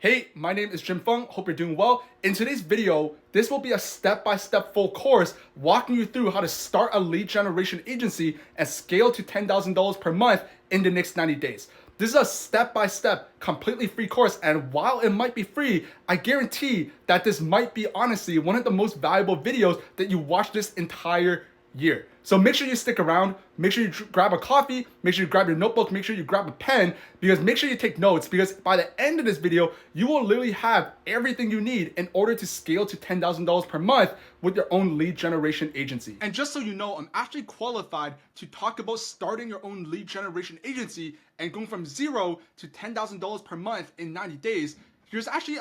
Hey, my name is Jim Fung. Hope you're doing well. In today's video, this will be a step-by-step full course walking you through how to start a lead generation agency and scale to $10,000 per month in the next 90 days. This is a step-by-step, completely free course, and while it might be free, I guarantee that this might be honestly one of the most valuable videos that you watch this entire year. So make sure you stick around, make sure you grab a coffee, make sure you grab your notebook, make sure you grab a pen, because make sure you take notes, because by the end of this video, you will literally have everything you need in order to scale to $10,000 per month with your own lead generation agency. And just so you know, I'm actually qualified to talk about starting your own lead generation agency and going from zero to $10,000 per month in 90 days. Here's actually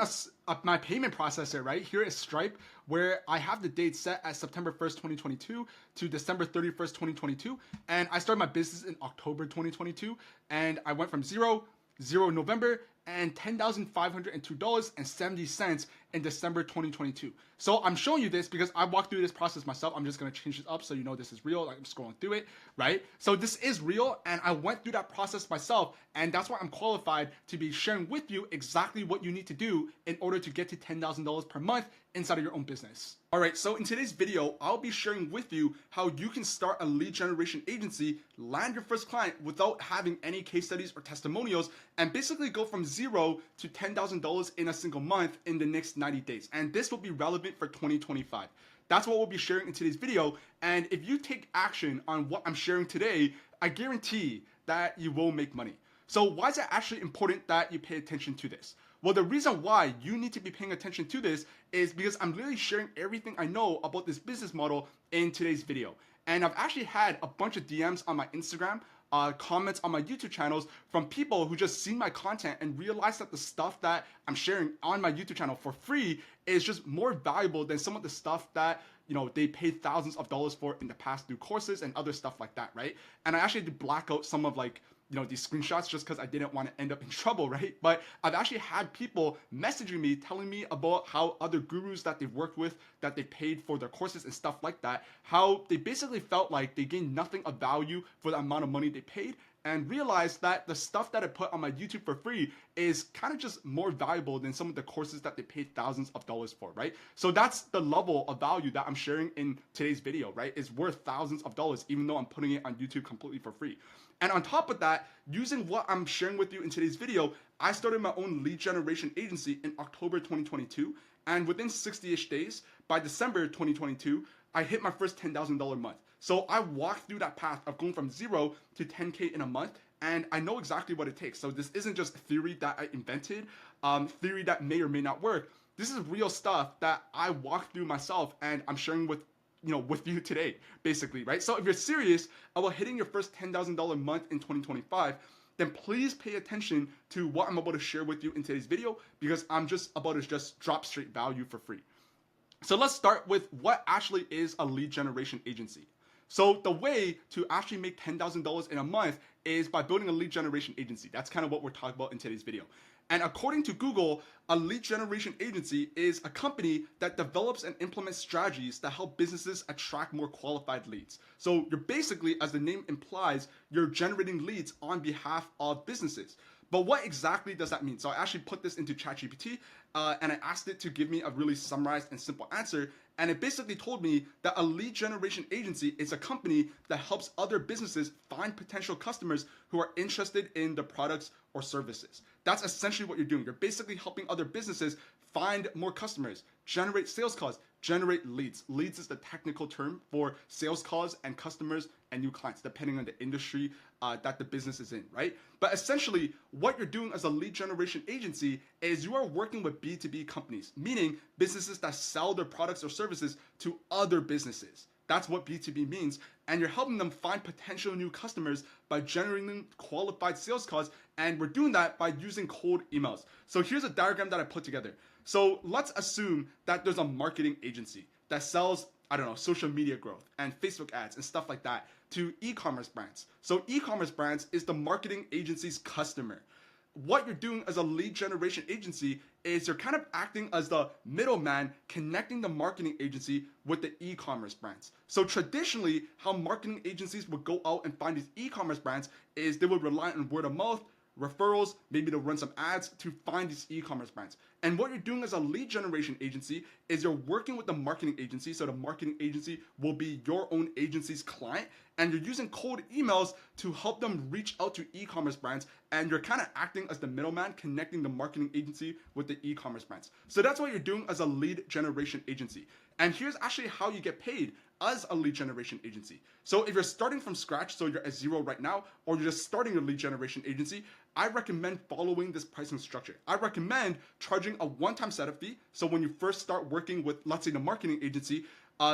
my payment processor right here is Stripe, where I have the date set as September 1st, 2022 to December 31st, 2022. And I started my business in October 2022. And I went from zero November, and $10,502.70 in December 2022. So I'm showing you this because I walked through this process myself. I'm just gonna change this up so you know this is real. Like I'm scrolling through it, right? So this is real, and I went through that process myself, and that's why I'm qualified to be sharing with you exactly what you need to do in order to get to $10,000 per month inside of your own business. All right, so in today's video, I'll be sharing with you how you can start a lead generation agency, land your first client without having any case studies or testimonials, and basically go from zero to $10,000 in a single month in the next 90 days. And this will be relevant for 2025. That's what we'll be sharing in today's video. And if you take action on what I'm sharing today, I guarantee that you will make money. So why is it actually important that you pay attention to this? Well, the reason why you need to be paying attention to this is because I'm literally sharing everything I know about this business model in today's video. And I've actually had a bunch of DMs on my Instagram, comments on my YouTube channels from people who just seen my content and realized that the stuff that I'm sharing on my YouTube channel for free is just more valuable than some of the stuff that they paid thousands of dollars for in the past through courses and other stuff like that, right? And I actually had to black out some of these screenshots just because I didn't want to end up in trouble, right? But I've actually had people messaging me, telling me about how other gurus that they've worked with, that they paid for their courses and stuff like that, how they basically felt like they gained nothing of value for the amount of money they paid, and realized that the stuff that I put on my YouTube for free is kind of just more valuable than some of the courses that they paid thousands of dollars for, right? So that's the level of value that I'm sharing in today's video, right? It's worth thousands of dollars, even though I'm putting it on YouTube completely for free. And on top of that, using what I'm sharing with you in today's video, I started my own lead generation agency in October 2022. And within 60-ish days, by December 2022, I hit my first $10,000 month. So I walked through that path of going from zero to 10K in a month, and I know exactly what it takes. So this isn't just theory that I invented, theory that may or may not work. This is real stuff that I walked through myself, and I'm sharing with you today, basically, right? So if you're serious about hitting your first $10,000 month in 2025, then please pay attention to what I'm about to share with you in today's video, because I'm just about to just drop straight value for free. So let's start with what actually is a lead generation agency. So the way to actually make $10,000 in a month is by building a lead generation agency. That's kind of what we're talking about in today's video. And according to Google, a lead generation agency is a company that develops and implements strategies that help businesses attract more qualified leads. So you're basically, as the name implies, you're generating leads on behalf of businesses. But what exactly does that mean? So I actually put this into ChatGPT and I asked it to give me a really summarized and simple answer. And it basically told me that a lead generation agency is a company that helps other businesses find potential customers who are interested in the products or services. That's essentially what you're doing. You're basically helping other businesses find more customers, generate sales calls, generate leads. Leads is the technical term for sales calls and customers and new clients, depending on the industry that the business is in, right? But essentially, what you're doing as a lead generation agency is you are working with B2B companies, meaning businesses that sell their products or services to other businesses. That's what B2B means. And you're helping them find potential new customers by generating qualified sales calls. And we're doing that by using cold emails. So here's a diagram that I put together. So let's assume that there's a marketing agency that sells, social media growth and Facebook ads and stuff like that to e-commerce brands. So e-commerce brands is the marketing agency's customer. What you're doing as a lead generation agency is you're kind of acting as the middleman connecting the marketing agency with the e-commerce brands. So traditionally, how marketing agencies would go out and find these e-commerce brands is they would rely on word of mouth, referrals, maybe to run some ads to find these e-commerce brands. And what you're doing as a lead generation agency is you're working with the marketing agency. So the marketing agency will be your own agency's client, and you're using cold emails to help them reach out to e-commerce brands, and you're kind of acting as the middleman, connecting the marketing agency with the e-commerce brands. So that's what you're doing as a lead generation agency. And here's actually how you get paid as a lead generation agency. So if you're starting from scratch, so you're at zero right now, or you're just starting your lead generation agency, I recommend following this pricing structure. I recommend charging a one-time setup fee. So when you first start working with, let's say, the marketing agency,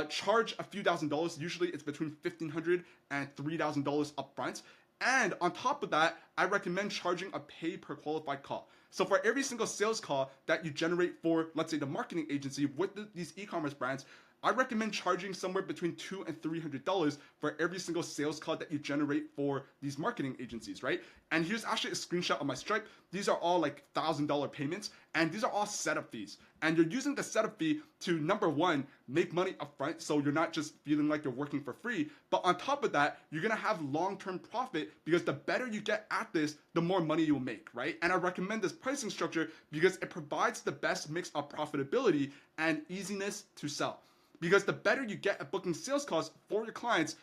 charge a few $1,000s. Usually it's between $1,500 and $3,000 upfront. And on top of that, I recommend charging a pay per qualified call. So for every single sales call that you generate for, let's say, the marketing agency with these e-commerce brands, I recommend charging somewhere between $200 and $300 for every single sales call that you generate for these marketing agencies, right? And here's actually a screenshot of my Stripe. These are all like $1,000 payments, and these are all setup fees. And you're using the setup fee to, number one, make money upfront, so you're not just feeling like you're working for free. But on top of that, you're gonna have long-term profit, because the better you get at this, the more money you'll make, right? And I recommend this pricing structure because it provides the best mix of profitability and easiness to sell. Because the better you get at booking sales calls for your clients,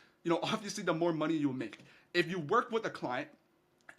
obviously the more money you'll make. If you work with a client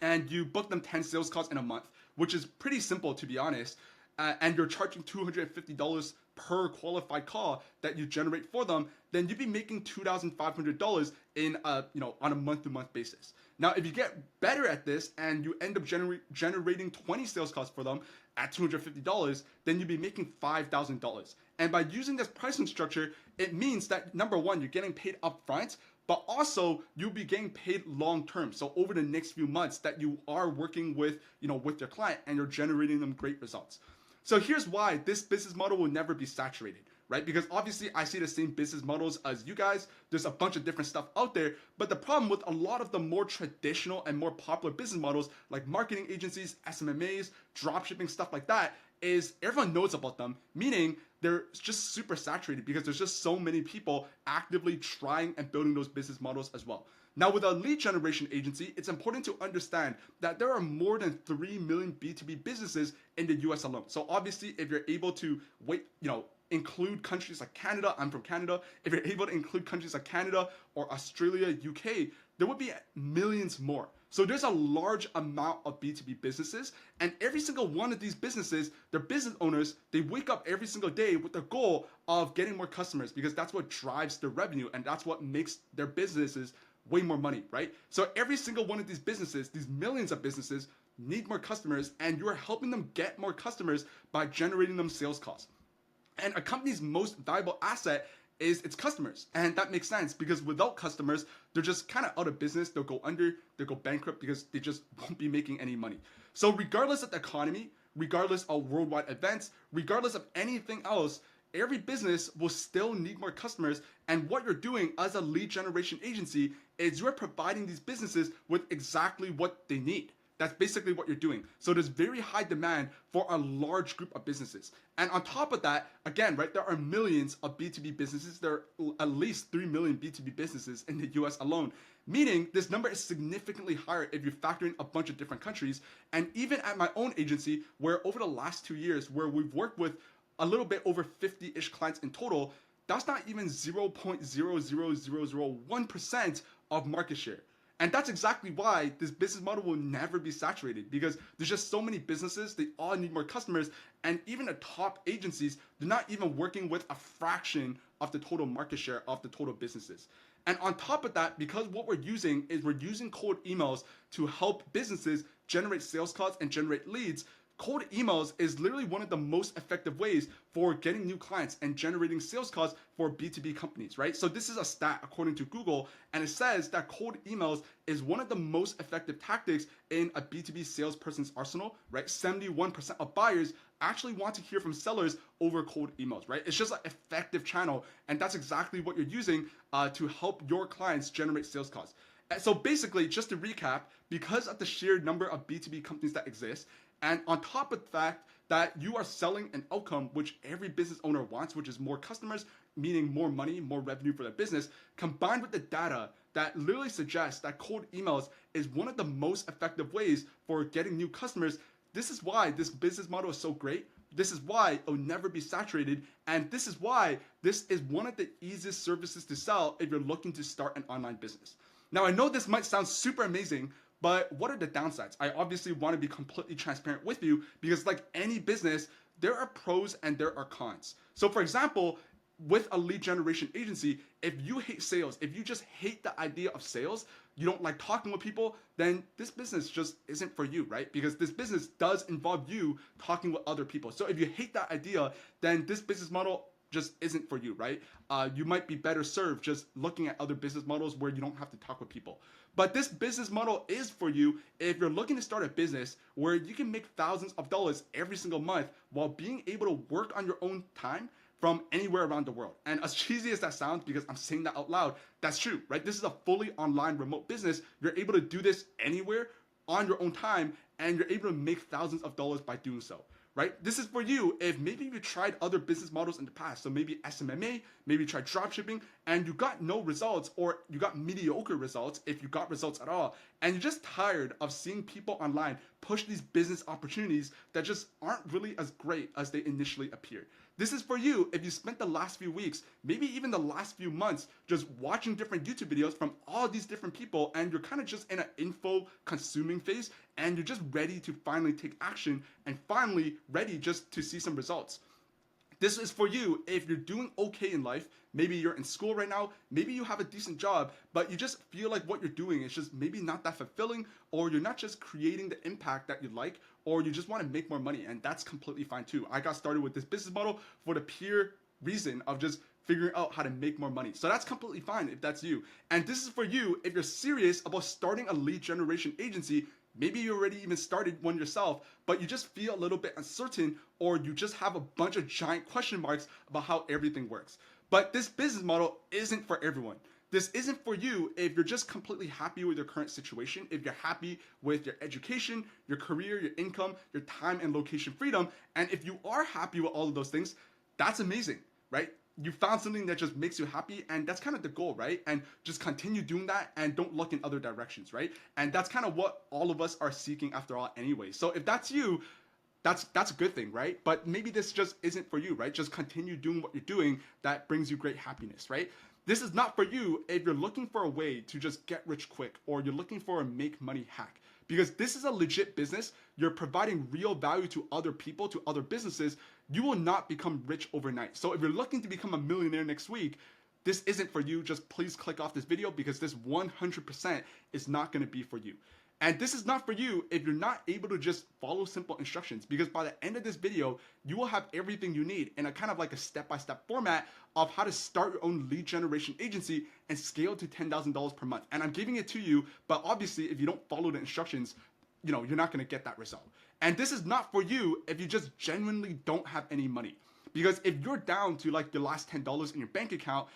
and you book them 10 sales calls in a month, which is pretty simple to be honest, and you're charging $250 per qualified call that you generate for them, then you'd be making $2,500 in on a month-to-month basis. Now, if you get better at this and you end up generating 20 sales calls for them at $250, then you'd be making $5,000. And by using this pricing structure, it means that, number one, you're getting paid upfront, but also you'll be getting paid long term. So over the next few months that you are working with, with your client, and you're generating them great results. So here's why this business model will never be saturated, right? Because obviously I see the same business models as you guys. There's a bunch of different stuff out there, but the problem with a lot of the more traditional and more popular business models like marketing agencies, SMMAs, dropshipping, stuff like that, is everyone knows about them, meaning they're just super saturated because there's just so many people actively trying and building those business models as well. Now, with a lead generation agency, it's important to understand that there are more than 3 million B2B businesses in the US alone. So obviously, if you're able to include countries like Canada, I'm from Canada, if you're able to include countries like Canada or Australia, UK, there would be millions more. So there's a large amount of B2B businesses, and every single one of these businesses, their business owners, they wake up every single day with the goal of getting more customers, because that's what drives their revenue and that's what makes their businesses way more money, right? So every single one of these businesses, these millions of businesses, need more customers, and you're helping them get more customers by generating them sales calls. And a company's most valuable asset is its customers. And that makes sense, because without customers, they're just kind of out of business. They'll go under, they'll go bankrupt, because they just won't be making any money. So regardless of the economy, regardless of worldwide events, regardless of anything else, every business will still need more customers. And what you're doing as a lead generation agency is you're providing these businesses with exactly what they need. That's basically what you're doing. So there's very high demand for a large group of businesses. And on top of that, again, right, there are millions of B2B businesses. There are at least 3 million B2B businesses in the US alone, meaning this number is significantly higher if you factor in a bunch of different countries. And even at my own agency, where over the last 2 years, where we've worked with a little bit over 50-ish clients in total, that's not even 0.00001% of market share. And that's exactly why this business model will never be saturated, because there's just so many businesses, they all need more customers, and even the top agencies, they're not even working with a fraction of the total market share of the total businesses. And on top of that, because what we're using is we're using cold emails to help businesses generate sales calls and generate leads, cold emails is literally one of the most effective ways for getting new clients and generating sales calls for B2B companies, right? So this is a stat according to Google, and it says that cold emails is one of the most effective tactics in a B2B salesperson's arsenal, right? 71% of buyers actually want to hear from sellers over cold emails, right? It's just an effective channel, and that's exactly what you're using to help your clients generate sales calls. So basically, just to recap, because of the sheer number of B2B companies that exist, and on top of the fact that you are selling an outcome which every business owner wants, which is more customers, meaning more money, more revenue for their business, combined with the data that literally suggests that cold emails is one of the most effective ways for getting new customers. This is why this business model is so great. This is why it'll never be saturated. And this is why this is one of the easiest services to sell if you're looking to start an online business. Now, I know this might sound super amazing, but what are the downsides? I obviously want to be completely transparent with you because, like any business, there are pros and there are cons. So, for example, with a lead generation agency, if you hate sales, if you just hate the idea of sales, you don't like talking with people, then this business just isn't for you, right? Because this business does involve you talking with other people. So if you hate that idea, then this business model just isn't for you, right? You might be better served just looking at other business models where you don't have to talk with people. But this business model is for you if you're looking to start a business where you can make thousands of dollars every single month while being able to work on your own time from anywhere around the world. And as cheesy as that sounds, because I'm saying that out loud, that's true, right? This is a fully online remote business. You're able to do this anywhere on your own time, and you're able to make thousands of dollars by doing so, right? This is for you if maybe you tried other business models in the past. So maybe SMMA, maybe you tried dropshipping and you got no results, or you got mediocre results if you got results at all. And you're just tired of seeing people online push these business opportunities that just aren't really as great as they initially appeared. This is for you if you spent the last few weeks, maybe even the last few months, just watching different YouTube videos from all these different people, and you're kind of just in an info consuming phase, and you're just ready to finally take action and finally ready just to see some results. This is for you if you're doing okay in life. Maybe you're in school right now, maybe you have a decent job, but you just feel like what you're doing is just maybe not that fulfilling, or you're not just creating the impact that you like, or you just want to make more money, and that's completely fine too. I got started with this business model for the pure reason of just figuring out how to make more money. So that's completely fine if that's you. And this is for you if you're serious about starting a lead generation agency. Maybe you already even started one yourself, but you just feel a little bit uncertain, or you just have a bunch of giant question marks about how everything works. But this business model isn't for everyone. This isn't for you if you're just completely happy with your current situation, if you're happy with your education, your career, your income, your time and location freedom. And if you are happy with all of those things, that's amazing, right? You found something that just makes you happy, and that's kind of the goal, right? And just continue doing that and don't look in other directions, right? And that's kind of what all of us are seeking after all anyway. So if that's you, that's a good thing, right? But maybe this just isn't for you, right? Just continue doing what you're doing that brings you great happiness, right? This is not for you if you're looking for a way to just get rich quick, or you're looking for a make money hack. Because this is a legit business. You're providing real value to other people, to other businesses. You will not become rich overnight. So if you're looking to become a millionaire next week, this isn't for you. Just please click off this video, because this 100% is not going to be for you. And this is not for you if you're not able to just follow simple instructions, because by the end of this video, you will have everything you need in a kind of like a step-by-step format of how to start your own lead generation agency and scale to $10,000 per month. And I'm giving it to you, but obviously if you don't follow the instructions, you're not going to get that result. And this is not for you if you just genuinely don't have any money. Because if you're down to like your last $10 in your bank account,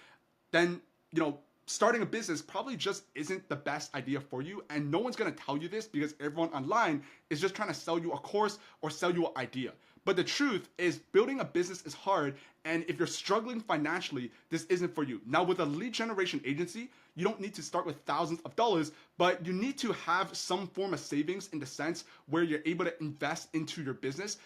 then, starting a business probably just isn't the best idea for you. And no one's going to tell you this, because everyone online is just trying to sell you a course or sell you an idea. But the truth is, building a business is hard. And if you're struggling financially, this isn't for you. Now, with a lead generation agency, you don't need to start with thousands of dollars, but you need to have some form of savings, in the sense where you're able to invest into your business,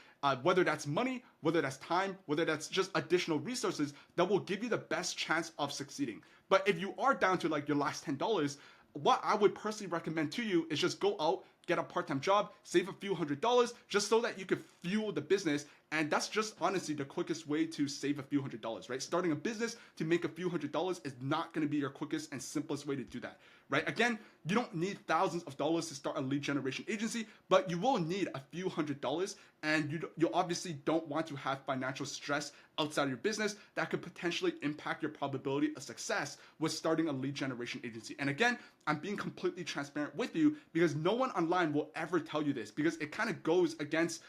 whether that's money, whether that's time, whether that's just additional resources that will give you the best chance of succeeding. But if you are down to like your last $10, what I would personally recommend to you is just go out, get a part-time job, save a few $100s, just so that you could fuel the business. And that's just honestly the quickest way to save a few $100s, right? Starting a business to make a few $100s is not going to be your quickest and simplest way to do that, right? Again, you don't need thousands of dollars to start a lead generation agency, but you will need a few $100s, and you obviously don't want to have financial stress outside of your business that could potentially impact your probability of success with starting a lead generation agency. And again, I'm being completely transparent with you, because no one online will ever tell you this, because it kind of goes against,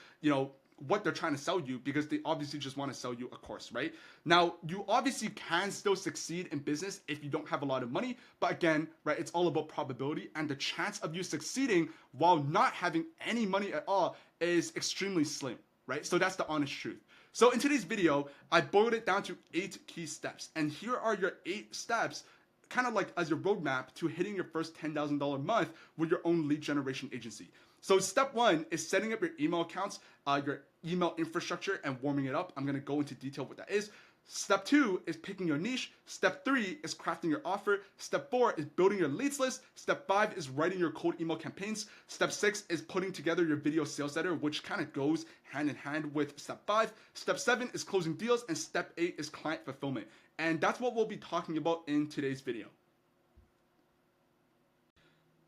what they're trying to sell you, because they obviously just want to sell you a course, right? Now, you obviously can still succeed in business if you don't have a lot of money, but again, right, it's all about probability, and the chance of you succeeding while not having any money at all is extremely slim, right? So that's the honest truth. So in today's video, I boiled it down to 8 key steps. And here are your 8 steps, kind of like as your roadmap to hitting your first $10,000 month with your own lead generation agency. So step 1 is setting up your email accounts, your email infrastructure, and warming it up. I'm going to go into detail what that is. Step 2 is picking your niche. Step 3 is crafting your offer. Step 4 is building your leads list. Step 5 is writing your cold email campaigns. Step 6 is putting together your video sales letter, which kind of goes hand in hand with step 5. Step 7 is closing deals, and step 8 is client fulfillment. And that's what we'll be talking about in today's video.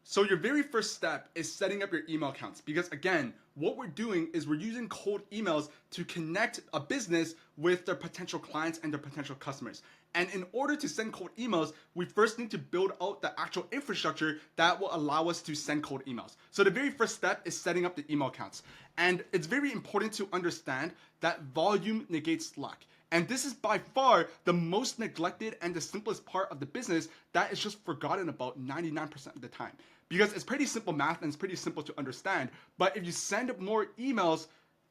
So your very first step is setting up your email accounts, because again, what we're doing is we're using cold emails to connect a business with their potential clients and their potential customers. And in order to send cold emails, we first need to build out the actual infrastructure that will allow us to send cold emails. So the very first step is setting up the email accounts. And it's very important to understand that volume negates luck. And this is by far the most neglected and the simplest part of the business that is just forgotten about 99% of the time. Because it's pretty simple math and it's pretty simple to understand. But if you send more emails,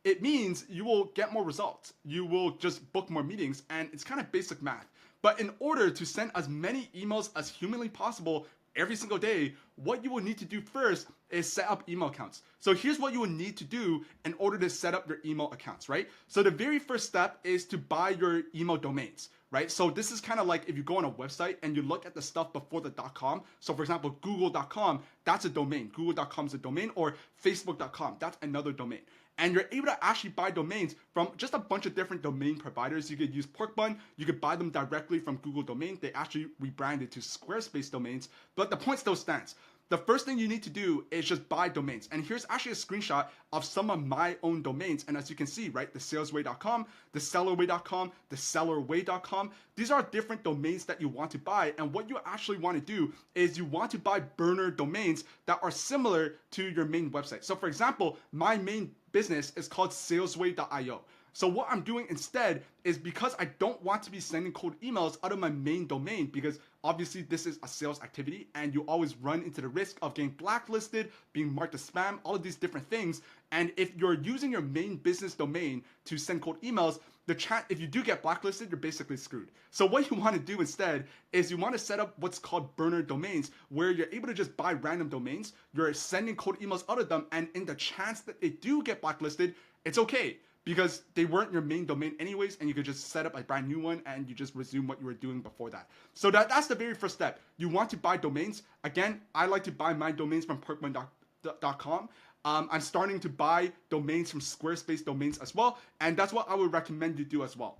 it means you will get more results. You will just book more meetings, and it's kind of basic math. But in order to send as many emails as humanly possible every single day, what you will need to do first is set up email accounts. So here's what you will need to do in order to set up your email accounts, right? So the very first step is to buy your email domains, right? So this is kind of like if you go on a website and you look at the stuff before the .com. So for example, google.com, that's a domain. Google.com is a domain, or facebook.com, that's another domain. And you're able to actually buy domains from just a bunch of different domain providers. You could use Porkbun. You could buy them directly from Google Domain. They actually rebranded to Squarespace domains, but the point still stands. The first thing you need to do is just buy domains. And here's actually a screenshot of some of my own domains. And as you can see, right, the salesway.com, the sellerway.com, the sellerway.com, these are different domains that you want to buy. And what you actually want to do is you want to buy burner domains that are similar to your main website. So for example, my main business is called salesway.io. So what I'm doing instead is, because I don't want to be sending cold emails out of my main domain, because obviously this is a sales activity and you always run into the risk of getting blacklisted, being marked as spam, all of these different things. And if you're using your main business domain to send cold emails, if you do get blacklisted, you're basically screwed. So what you want to do instead is you want to set up what's called burner domains, where you're able to just buy random domains, you're sending cold emails out of them, and in the chance that they do get blacklisted, it's okay, because they weren't your main domain anyways, and you could just set up a brand new one and you just resume what you were doing before that. So that's the very first step. You want to buy domains. Again, I like to buy my domains from perkman.com. I'm starting to buy domains from Squarespace domains as well, and that's what I would recommend you do as well.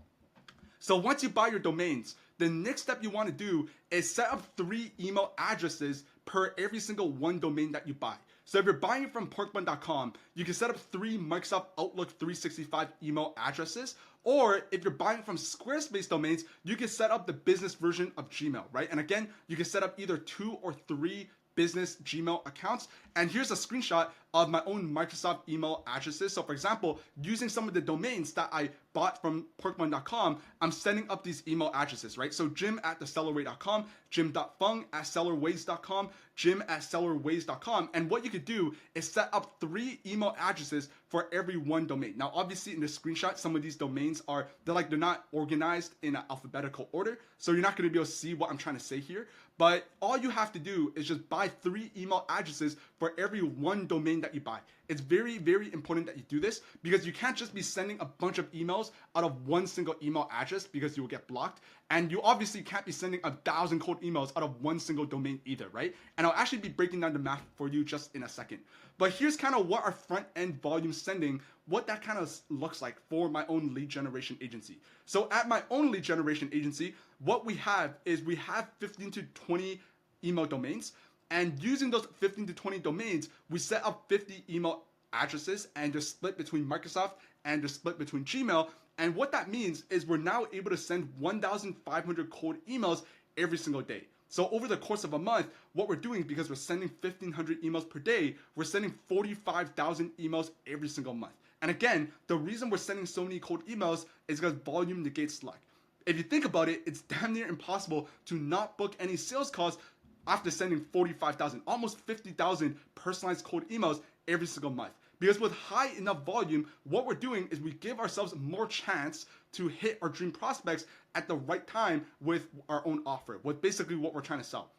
So once you buy your domains, the next step you want to do is set up 3 email addresses per every single one domain that you buy. So if you're buying it from porkbun.com, you can set up 3 Microsoft Outlook 365 email addresses. Or if you're buying from Squarespace domains, you can set up the business version of Gmail, right? And again, you can set up either 2 or 3 business Gmail accounts. And here's a screenshot of my own Microsoft email addresses. So for example, using some of the domains that I bought from porkbun.com, I'm setting up these email addresses, right? So jim@thesellerway.com, jim.fung@sellerways.com, jim@sellerways.com. And what you could do is set up 3 email addresses for every one domain. Now, obviously in this screenshot, some of these domains they're not organized in an alphabetical order. So you're not going to be able to see what I'm trying to say here. But all you have to do is just buy 3 email addresses for every one domain that you buy. It's very, very important that you do this, because you can't just be sending a bunch of emails out of one single email address, because you will get blocked. And you obviously can't be sending 1,000 cold emails out of one single domain either, right? And I'll actually be breaking down the math for you just in a second. But here's kind of what our front end volume sending, what that kind of looks like for my own lead generation agency. So at my own lead generation agency, what we have is we have 15 to 20 email domains. And using those 15 to 20 domains, we set up 50 email addresses, and they're split between Microsoft and they're split between Gmail. And what that means is we're now able to send 1,500 cold emails every single day. So over the course of a month, what we're doing, because we're sending 1,500 emails per day, we're sending 45,000 emails every single month. And again, the reason we're sending so many cold emails is because volume negates luck. If you think about it, it's damn near impossible to not book any sales calls after sending 45,000, almost 50,000 personalized cold emails every single month. Because with high enough volume, what we're doing is we give ourselves more chance to hit our dream prospects at the right time with our own offer, with basically what we're trying to sell.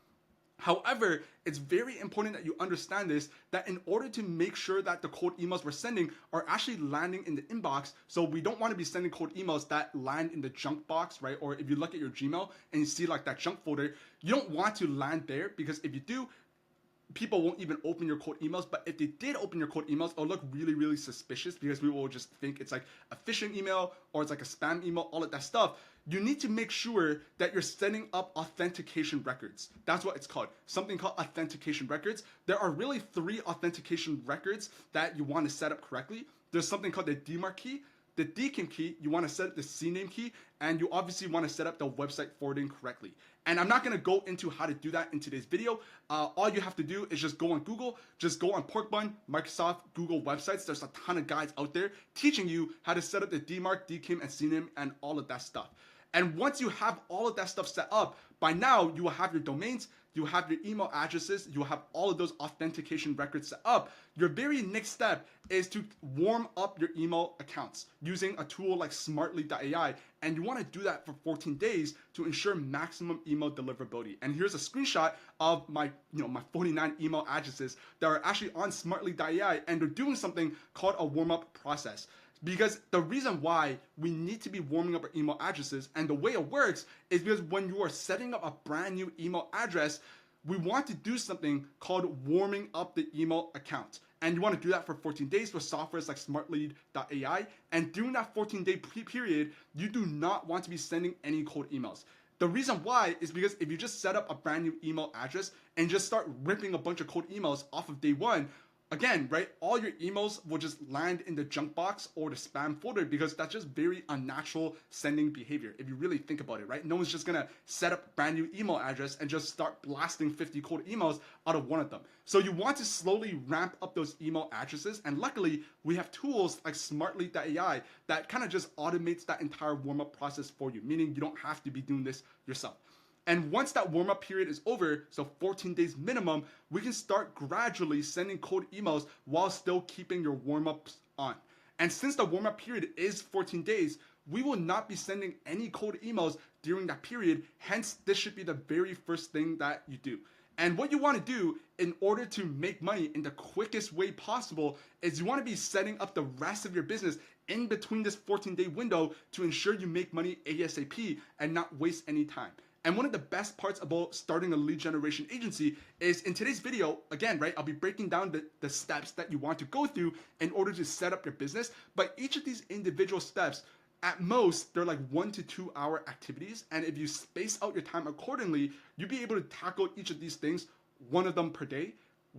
However, it's very important that you understand this, that in order to make sure that the cold emails we're sending are actually landing in the inbox, so we don't want to be sending cold emails that land in the junk box, right? Or if you look at your Gmail and you see like that junk folder, you don't want to land there, because if you do, people won't even open your cold emails. But if they did open your cold emails, it'll look really, really suspicious, because we will just think it's like a phishing email or it's like a spam email, all of that stuff. You need to make sure that you're setting up authentication records. That's what it's called. Something called authentication records. There are really 3 authentication records that you want to set up correctly. There's something called the DMARC key, the DKIM key, you want to set up the CNAME key, and you obviously want to set up the website forwarding correctly. And I'm not going to go into how to do that in today's video. All you have to do is just go on Google, just go on Porkbun, Microsoft, Google websites. There's a ton of guides out there teaching you how to set up the DMARC, DKIM, and CNAME, and all of that stuff. And once you have all of that stuff set up, by now you will have your domains, you have your email addresses, you will have all of those authentication records set up. Your very next step is to warm up your email accounts using a tool like smartly.ai. And you want to do that for 14 days to ensure maximum email deliverability. And here's a screenshot of my 49 email addresses that are actually on smartly.ai, and they're doing something called a warm-up process. Because the reason why we need to be warming up our email addresses, and the way it works, is because when you are setting up a brand new email address, we want to do something called warming up the email account. And you want to do that for 14 days with softwares like smartly.ai. And during that 14-day period, you do not want to be sending any cold emails. The reason why is because if you just set up a brand new email address and just start ripping a bunch of cold emails off of day one, again, right, all your emails will just land in the junk box or the spam folder, because that's just very unnatural sending behavior if you really think about it, right? No one's just gonna set up a brand new email address and just start blasting 50 cold emails out of one of them. So you want to slowly ramp up those email addresses, and luckily we have tools like smartly.ai that kind of just automates that entire warm-up process for you, meaning you don't have to be doing this yourself. And once that warm-up period is over, so 14 days minimum, we can start gradually sending cold emails while still keeping your warm-ups on. And since the warm-up period is 14 days, we will not be sending any cold emails during that period. Hence, this should be the very first thing that you do. And what you want to do in order to make money in the quickest way possible is you want to be setting up the rest of your business in between this 14-day window to ensure you make money ASAP and not waste any time. And one of the best parts about starting a lead generation agency is in today's video, again, right, I'll be breaking down the steps that you want to go through in order to set up your business. But each of these individual steps, at most, they're like 1 to 2 hour activities. And if you space out your time accordingly, you'll be able to tackle each of these things, one of them per day,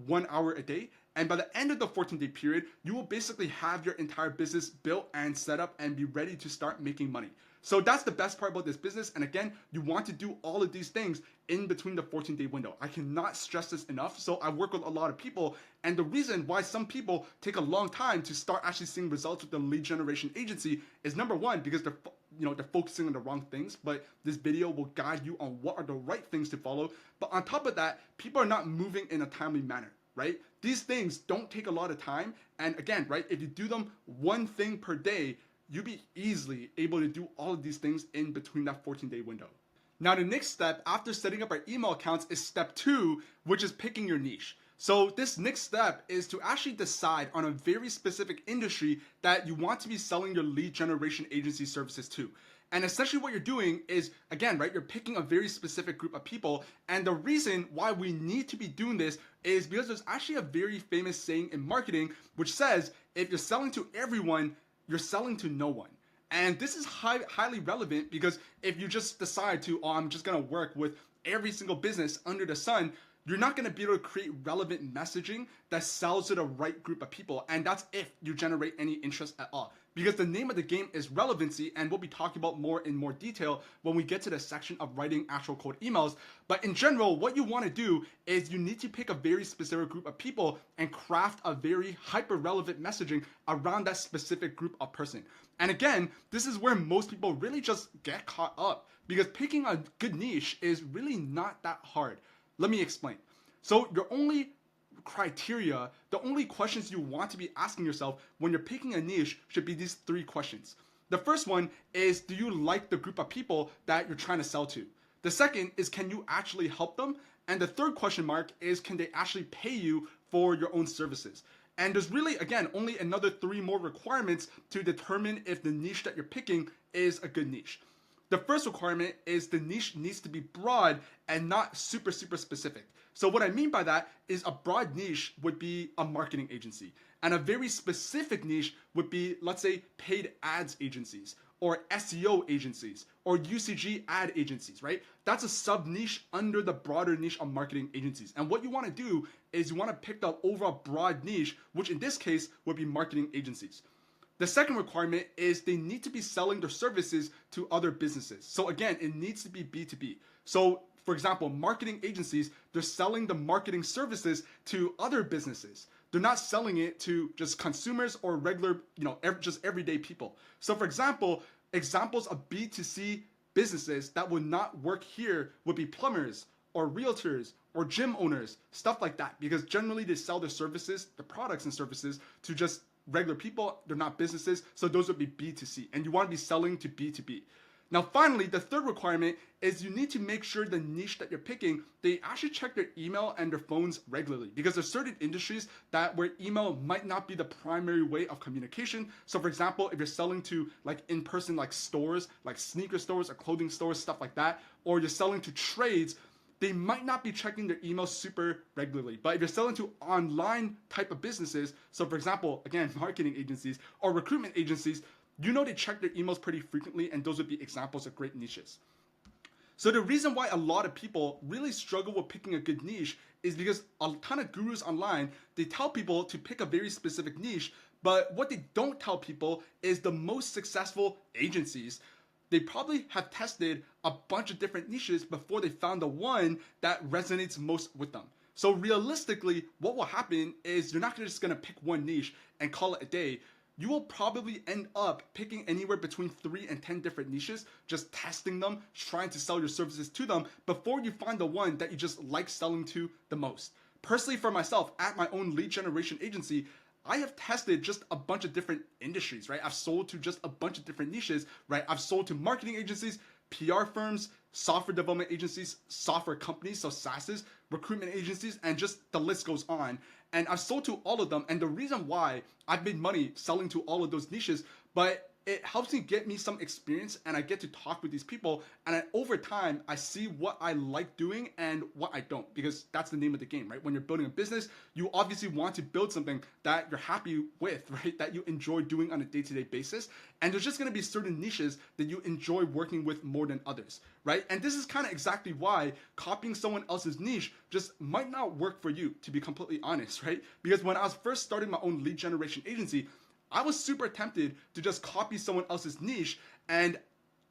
1 hour a day. And by the end of the 14-day period, you will basically have your entire business built and set up and be ready to start making money. So that's the best part about this business. And again, you want to do all of these things in between the 14-day window. I cannot stress this enough. So I work with a lot of people, and the reason why some people take a long time to start actually seeing results with the lead generation agency is, number one, because they're focusing on the wrong things. But this video will guide you on what are the right things to follow. But on top of that, people are not moving in a timely manner, right? These things don't take a lot of time. And again, right, if you do them one thing per day, you'll be easily able to do all of these things in between that 14-day window. Now, the next step after setting up our email accounts is step 2, which is picking your niche. So this next step is to actually decide on a very specific industry that you want to be selling your lead generation agency services to. And essentially what you're doing is, again, right, you're picking a very specific group of people. And the reason why we need to be doing this is because there's actually a very famous saying in marketing, which says, if you're selling to everyone, you're selling to no one. And this is highly relevant, because if you just decide to, I'm just going to work with every single business under the sun, you're not going to be able to create relevant messaging that sells to the right group of people. And that's if you generate any interest at all. Because the name of the game is relevancy, and we'll be talking about more in more detail when we get to the section of writing actual cold emails. But in general, what you want to do is you need to pick a very specific group of people and craft a very hyper-relevant messaging around that specific group of person. And again, this is where most people really just get caught up, because picking a good niche is really not that hard. Let me explain. So you're only criteria, the only questions you want to be asking yourself when you're picking a niche should be these 3 questions. The first one is, do you like the group of people that you're trying to sell to? The second is, can you actually help them? And the third question mark is, can they actually pay you for your own services? And there's really, again, only another 3 more requirements to determine if the niche that you're picking is a good niche. The first requirement is the niche needs to be broad and not super specific. So what I mean by that is a broad niche would be a marketing agency, and a very specific niche would be, let's say, paid ads agencies or SEO agencies or UCG ad agencies, right? That's a sub niche under the broader niche of marketing agencies. And what you want to do is you want to pick the overall broad niche, which in this case would be marketing agencies. The second requirement is they need to be selling their services to other businesses. So again, it needs to be B2B. So for example, marketing agencies, they're selling the marketing services to other businesses. They're not selling it to just consumers or regular, just everyday people. So for example, examples of B2C businesses that would not work here would be plumbers or realtors or gym owners, stuff like that, because generally they sell their services, the products and services to just regular people. They're not businesses, so those would be B2C, and you want to be selling to B2B. Now finally, the third requirement is you need to make sure the niche that you're picking, they actually check their email and their phones regularly, because there's certain industries that where email might not be the primary way of communication. So for example, if you're selling to like in-person like stores, like sneaker stores or clothing stores, stuff like that, or you're selling to trades, they might not be checking their emails super regularly. But if you're selling to online type of businesses, so for example, again, marketing agencies or recruitment agencies, they check their emails pretty frequently, and those would be examples of great niches. So the reason why a lot of people really struggle with picking a good niche is because a ton of gurus online, they tell people to pick a very specific niche, but what they don't tell people is the most successful agencies, they probably have tested a bunch of different niches before they found the one that resonates most with them. So realistically, what will happen is you're not just gonna pick one niche and call it a day. You will probably end up picking anywhere between 3 and 10 different niches, just testing them, trying to sell your services to them before you find the one that you just like selling to the most. Personally, for myself, at my own lead generation agency, I have tested just a bunch of different industries, right? I've sold to just a bunch of different niches, right? I've sold to marketing agencies, PR firms, software development agencies, software companies, so SaaSes, recruitment agencies, and just the list goes on. And I've sold to all of them, and the reason why I've made money selling to all of those niches, but it helps me get me some experience, and I get to talk with these people, and over time, I see what I like doing and what I don't, because that's the name of the game, right? When you're building a business, you obviously want to build something that you're happy with, right? That you enjoy doing on a day-to-day basis, and there's just gonna be certain niches that you enjoy working with more than others, right? And this is kind of exactly why copying someone else's niche just might not work for you, to be completely honest, right? Because when I was first starting my own lead generation agency, I was super tempted to just copy someone else's niche, and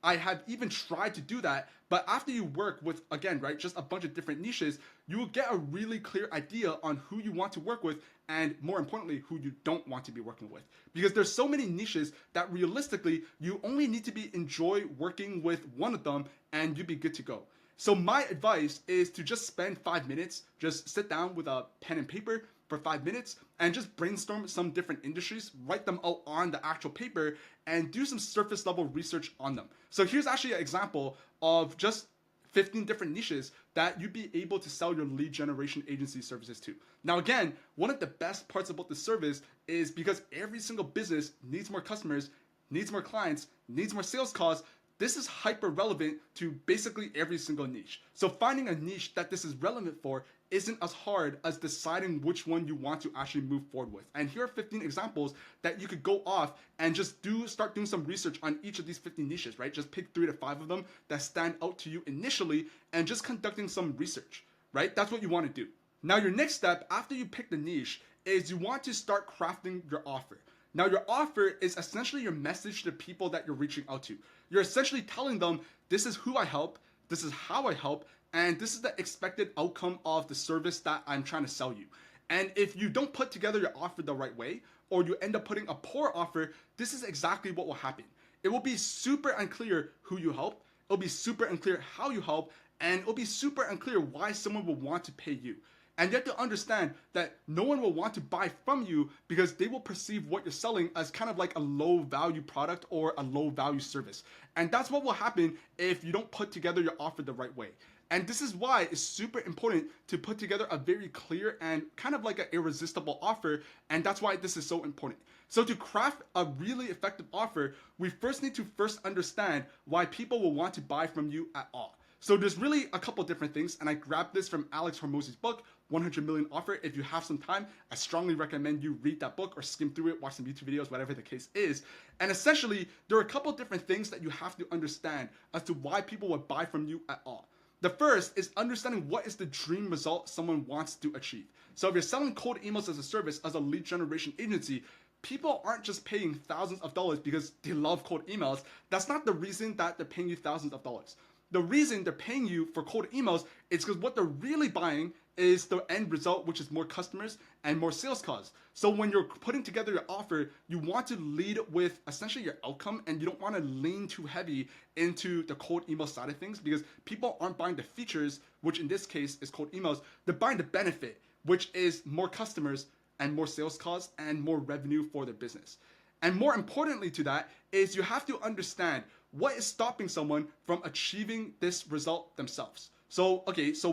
I have even tried to do that. But after you work with, again, right, just a bunch of different niches, you will get a really clear idea on who you want to work with, and more importantly, who you don't want to be working with. Because there's so many niches that realistically, you only need to enjoy working with one of them, and you'd be good to go. So my advice is to just spend 5 minutes, just sit down with a pen and paper for 5 minutes and just brainstorm some different industries, write them out on the actual paper, and do some surface level research on them. So here's actually an example of just 15 different niches that you'd be able to sell your lead generation agency services to. Now again, one of the best parts about this service is because every single business needs more customers, needs more clients, needs more sales calls. This is hyper relevant to basically every single niche. So finding a niche that this is relevant for isn't as hard as deciding which one you want to actually move forward with. And here are 15 examples that you could go off and just start doing some research on each of these 15 niches, right? Just pick 3 to 5 of them that stand out to you initially and just conducting some research, right? That's what you want to do. Now your next step after you pick the niche is you want to start crafting your offer. Now your offer is essentially your message to the people that you're reaching out to. You're essentially telling them, this is who I help, this is how I help, and this is the expected outcome of the service that I'm trying to sell you. And if you don't put together your offer the right way, or you end up putting a poor offer, this is exactly what will happen. It will be super unclear who you help, it'll be super unclear how you help, and it'll be super unclear why someone will want to pay you. And you have to understand that no one will want to buy from you because they will perceive what you're selling as kind of like a low value product or a low value service. And that's what will happen if you don't put together your offer the right way. And this is why it's super important to put together a very clear and kind of like an irresistible offer. And that's why this is so important. So to craft a really effective offer, we first need to understand why people will want to buy from you at all. So there's really a couple different things, and I grabbed this from Alex Hormozi's book, 100 Million Offer. If you have some time, I strongly recommend you read that book or skim through it, watch some YouTube videos, whatever the case is. And essentially, there are a couple different things that you have to understand as to why people would buy from you at all. The first is understanding what is the dream result someone wants to achieve. So if you're selling cold emails as a service, as a lead generation agency, people aren't just paying thousands of dollars because they love cold emails. That's not the reason that they're paying you thousands of dollars. The reason they're paying you for cold emails is because what they're really buying is the end result, which is more customers and more sales calls. So when you're putting together your offer, you want to lead with essentially your outcome, and you don't want to lean too heavy into the cold email side of things because people aren't buying the features, which in this case is cold emails. They're buying the benefit, which is more customers and more sales calls and more revenue for their business. And more importantly to that is you have to understand what is stopping someone from achieving this result themselves. So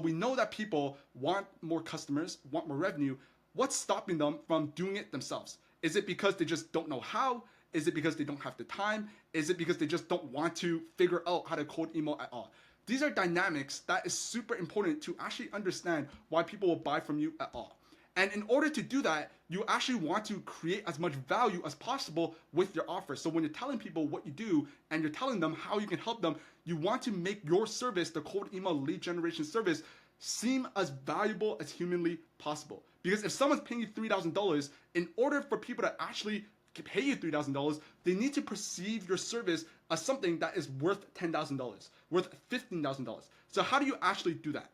we know that people want more customers, want more revenue. What's stopping them from doing it themselves? Is it because they just don't know how? Is it because they don't have the time? Is it because they just don't want to figure out how to cold email at all? These are dynamics that is super important to actually understand why people will buy from you at all. And in order to do that, you actually want to create as much value as possible with your offer. So when you're telling people what you do and you're telling them how you can help them, you want to make your service, the cold email lead generation service, seem as valuable as humanly possible. Because if someone's paying you $3,000, in order for people to actually pay you $3,000, they need to perceive your service as something that is worth $10,000, worth $15,000. So how do you actually do that?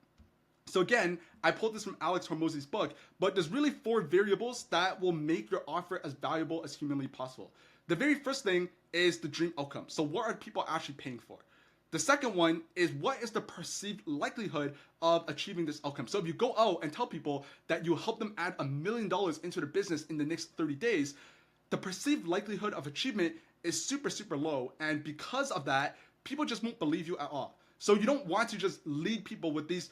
So again, I pulled this from Alex Hormozi's book, but there's really 4 variables that will make your offer as valuable as humanly possible. The very first thing is the dream outcome. So what are people actually paying for? The second one is what is the perceived likelihood of achieving this outcome? So if you go out and tell people that you help them add $1 million into their business in the next 30 days, the perceived likelihood of achievement is super, super low. And because of that, people just won't believe you at all. So you don't want to just lead people with these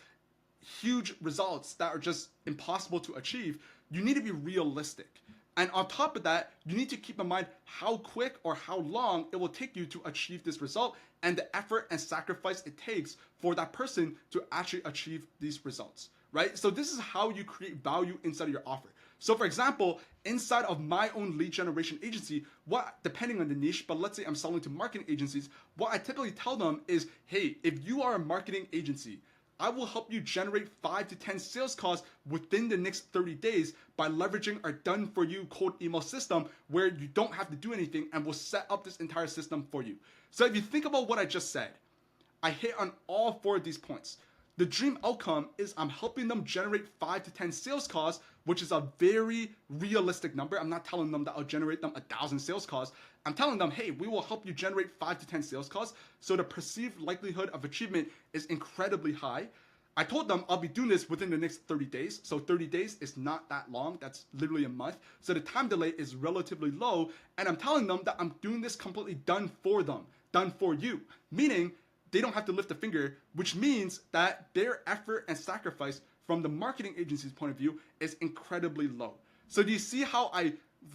huge results that are just impossible to achieve. You need to be realistic. And on top of that, you need to keep in mind how quick or how long it will take you to achieve this result and the effort and sacrifice it takes for that person to actually achieve these results, right? So this is how you create value inside of your offer. So for example, inside of my own lead generation agency, depending on the niche, but let's say I'm selling to marketing agencies, what I typically tell them is, hey, if you are a marketing agency, I will help you generate 5 to 10 sales calls within the next 30 days by leveraging our done-for-you cold email system where you don't have to do anything, and we'll set up this entire system for you. So if you think about what I just said, I hit on all 4 of these points. The dream outcome is I'm helping them generate 5 to 10 sales calls, which is a very realistic number. I'm not telling them that I'll generate them 1,000 sales calls. I'm telling them, hey, we will help you generate 5 to 10 sales calls. So the perceived likelihood of achievement is incredibly high. I told them I'll be doing this within the next 30 days. So 30 days is not that long. That's literally a month. So the time delay is relatively low. And I'm telling them that I'm doing this completely done for them, done for you, meaning they don't have to lift a finger, which means that their effort and sacrifice from the marketing agency's point of view is incredibly low. So do you see how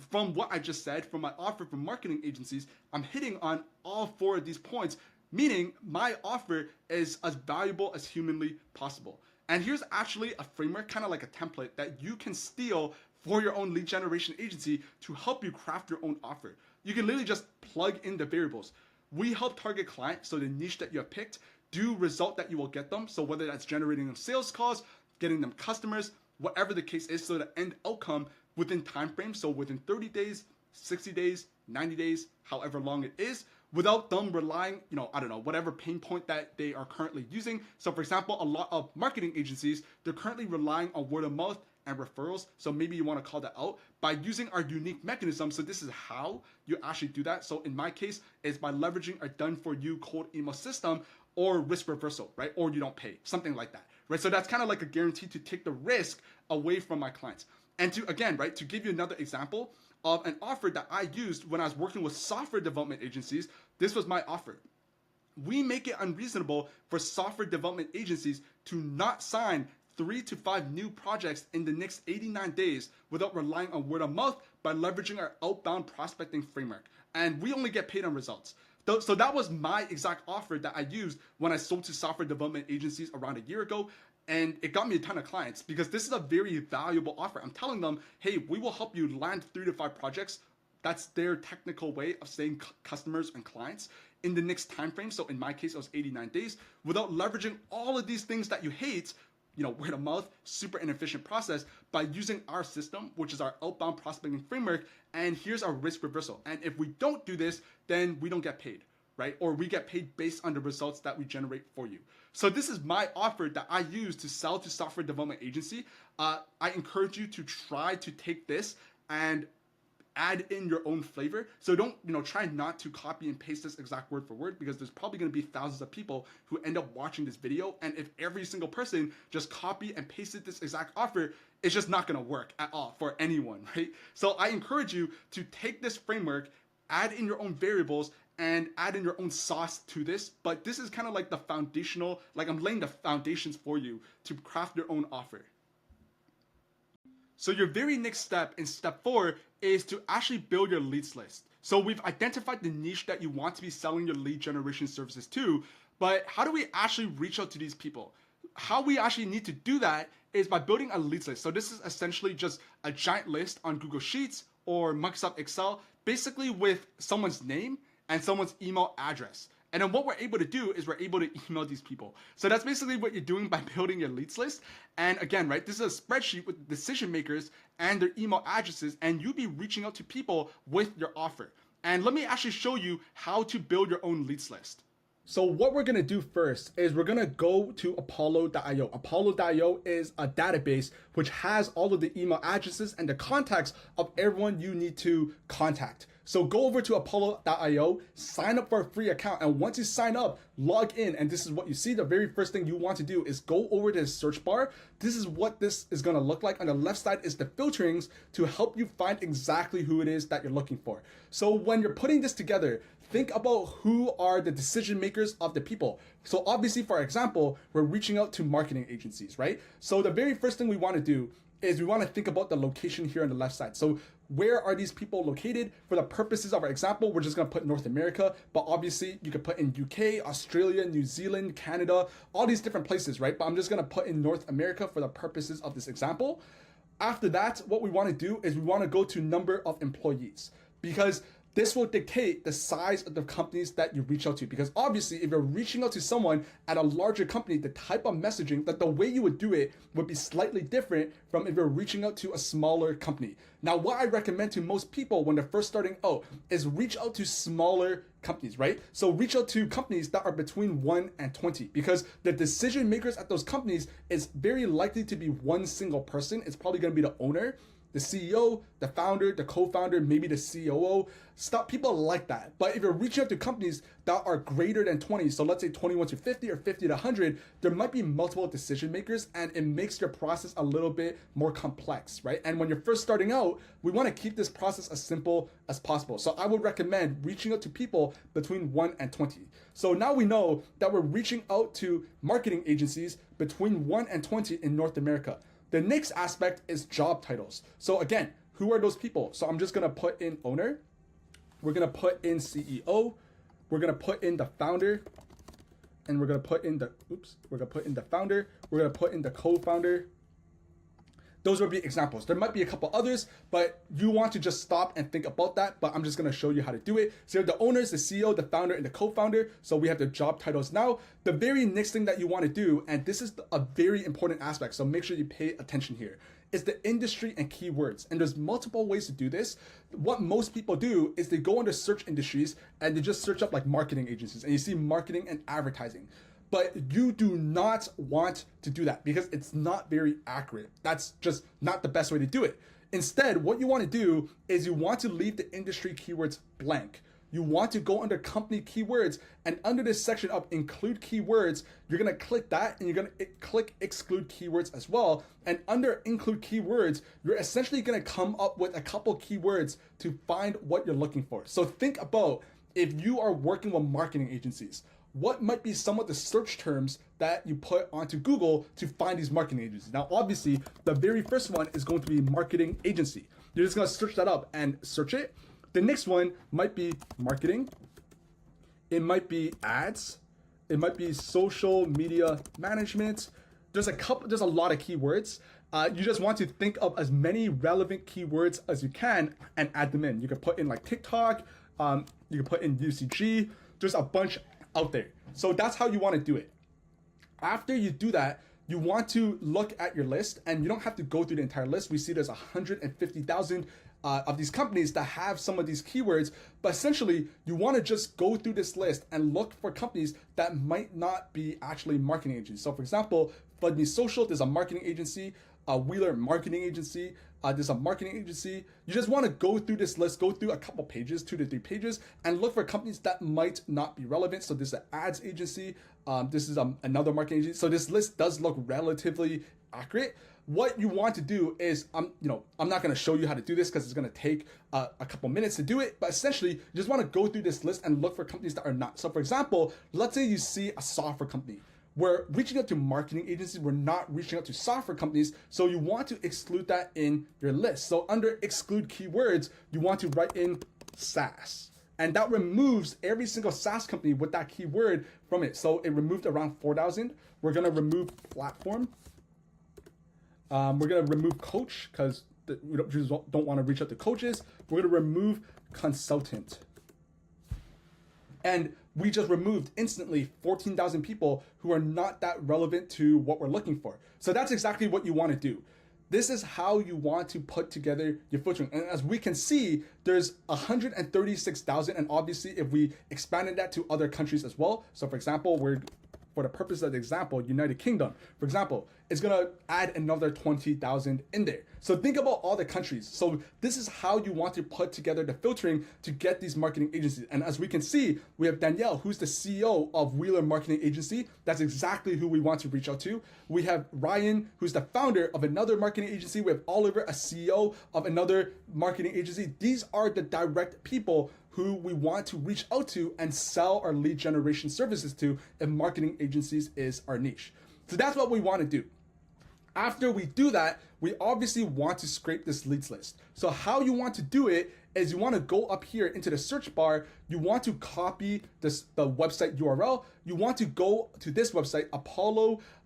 from what I just said, from my offer from marketing agencies, I'm hitting on all 4 of these points, meaning my offer is as valuable as humanly possible. And here's actually a framework, kind of like a template that you can steal for your own lead generation agency to help you craft your own offer. You can literally just plug in the variables. We help target clients, so the niche that you have picked, do result that you will get them. So whether that's generating them sales calls, getting them customers, whatever the case is, so the end outcome within time frame, so within 30 days, 60 days, 90 days, however long it is, without them relying, whatever pain point that they are currently using. So for example, a lot of marketing agencies, they're currently relying on word of mouth and referrals. So maybe you want to call that out by using our unique mechanism. So this is how you actually do that. So in my case, it's by leveraging our done for you cold email system or risk reversal, right? Or you don't pay, something like that, right? So that's kind of like a guarantee to take the risk away from my clients. And to, again, right, to give you another example of an offer that I used when I was working with software development agencies, this was my offer. We make it unreasonable for software development agencies to not sign 3 to 5 new projects in the next 89 days without relying on word of mouth by leveraging our outbound prospecting framework. And we only get paid on results. So that was my exact offer that I used when I sold to software development agencies around a year ago. And it got me a ton of clients because this is a very valuable offer. I'm telling them, hey, we will help you land 3 to 5 projects. That's their technical way of saying customers and clients in the next time frame. So in my case, it was 89 days without leveraging all of these things that you hate, word of mouth, super inefficient process, by using our system, which is our outbound prospecting framework. And here's our risk reversal. And if we don't do this, then we don't get paid, right? Or we get paid based on the results that we generate for you. So this is my offer that I use to sell to software development agency. I encourage you to try to take this and add in your own flavor. So don't, try not to copy and paste this exact word for word, because there's probably going to be thousands of people who end up watching this video. And if every single person just copy and pasted this exact offer, it's just not going to work at all for anyone, right? So I encourage you to take this framework, add in your own variables, and add in your own sauce to this. But this is kind of like the foundational, like I'm laying the foundations for you to craft your own offer. So your very next step in step 4 is to actually build your leads list. So we've identified the niche that you want to be selling your lead generation services to, but how do we actually reach out to these people? How we actually need to do that is by building a leads list. So this is essentially just a giant list on Google Sheets or Microsoft Excel, basically with someone's name and someone's email address. And then what we're able to do is we're able to email these people. So that's basically what you're doing by building your leads list. And again, right, this is a spreadsheet with decision makers and their email addresses, and you'll be reaching out to people with your offer. And let me actually show you how to build your own leads list. So what we're gonna do first is we're gonna go to Apollo.io. Apollo.io is a database which has all of the email addresses and the contacts of everyone you need to contact. So go over to Apollo.io, sign up for a free account, and once you sign up, log in, and this is what you see. The very first thing you want to do is go over to the search bar. This is what this is gonna look like. On the left side is the filterings to help you find exactly who it is that you're looking for. So when you're putting this together, think about who are the decision makers of the people. So obviously, for example, we're reaching out to marketing agencies, right? So the very first thing we want to do is we want to think about the location here on the left side. So where are these people located? For the purposes of our example, we're just going to put North America, but obviously you could put in UK, Australia, New Zealand, Canada, all these different places, right? But I'm just going to put in North America for the purposes of this example. After that, what we want to do is we want to go to number of employees, because this will dictate the size of the companies that you reach out to. Because obviously, if you're reaching out to someone at a larger company, the type of messaging, that the way you would do it would be slightly different from if you're reaching out to a smaller company. Now, what I recommend to most people when they're first starting out is reach out to smaller companies, right? So reach out to companies that are between 1 and 20, because the decision makers at those companies is very likely to be one single person. It's probably going to be the owner, the CEO, the founder, the co-founder, maybe the COO. People like that. But if you're reaching out to companies that are greater than 20, so let's say 21 to 50 or 50 to 100, there might be multiple decision makers, and it makes your process a little bit more complex, right? And when you're first starting out, we want to keep this process as simple as possible. So I would recommend reaching out to people between 1 and 20. So now we know that we're reaching out to marketing agencies between 1 and 20 in North America. The next aspect is job titles. So again, who are those people? So I'm just gonna put in owner. We're gonna put in CEO. We're gonna put in the founder. And we're gonna put in the, we're gonna put in the founder. We're gonna put in the co-founder. Those would be examples. There might be a couple others, but you want to just stop and think about that. But I'm just gonna show you how to do it. So you have the owners, the CEO, the founder, and the co-founder. So we have the job titles now. The very next thing that you want to do, and this is a very important aspect, so make sure you pay attention here, is the industry and keywords. And there's multiple ways to do this. What most people do is they go into search industries and they just search up like marketing agencies, and you see marketing and advertising. But you do not want to do that because it's not very accurate. That's just not the best way to do it. Instead, what you want to do is you want to leave the industry keywords blank. you want to go under company keywords, and under this section of include keywords, you're going to click that and you're going to click exclude keywords as well. And under include keywords, you're essentially going to come up with a couple keywords to find what you're looking for. So think about if you are working with marketing agencies, what might be some of the search terms that you put onto Google to find these marketing agencies? Now, obviously, the very first one is going to be marketing agency. You're just going to search that up and search it. The next one might be marketing. It might be ads. It might be social media management. There's a lot of keywords. You just want to think of as many relevant keywords as you can and add them in. You can put in like TikTok. You can put in UCG. There's a bunch out there. So that's how you want to do it. After you do that, you want to look at your list, and you don't have to go through the entire list. We see there's 150,000 of these companies that have some of these keywords, but essentially you want to just go through this list and look for companies that might not be actually marketing agencies. So for example, Flood Me Social, there's a marketing agency. Wheeler Marketing Agency, there's a marketing agency. You just want to go through this list, go through a couple pages, 2 to 3 pages, and look for companies that might not be relevant. So this is an ads agency. This is another marketing agency. So this list does look relatively accurate. What you want to do is, I'm not going to show you how to do this because it's going to take a couple minutes to do it. But essentially, you just want to go through this list and look for companies that are not. So for example, let's say you see a software company. We're reaching out to marketing agencies. We're not reaching out to software companies. So you want to exclude that in your list. So under exclude keywords, you want to write in SaaS. And that removes every single SaaS company with that keyword from it. So it removed around 4,000. We're going to remove platform. We're going to remove coach because we don't want to reach out to coaches. We're going to remove consultant. And we just removed instantly 14,000 people who are not that relevant to what we're looking for. So that's exactly what you want to do. This is how you want to put together your filtering. And as we can see, there's 136,000. And obviously, if we expanded that to other countries as well. So for example, for the purpose of the example, United Kingdom, for example, is going to add another 20,000 in there. So think about all the countries. So this is how you want to put together the filtering to get these marketing agencies. And as we can see, we have Danielle, who's the CEO of Wheeler Marketing Agency. That's exactly who we want to reach out to. We have Ryan, who's the founder of another marketing agency. We have Oliver, a CEO of another marketing agency. These are the direct people who we want to reach out to and sell our lead generation services to if marketing agencies is our niche. So that's what we want to do. After we do that, we obviously want to scrape this leads list. So how you want to do it is you want to go up here into the search bar. You want to copy the website URL. You want to go to this website,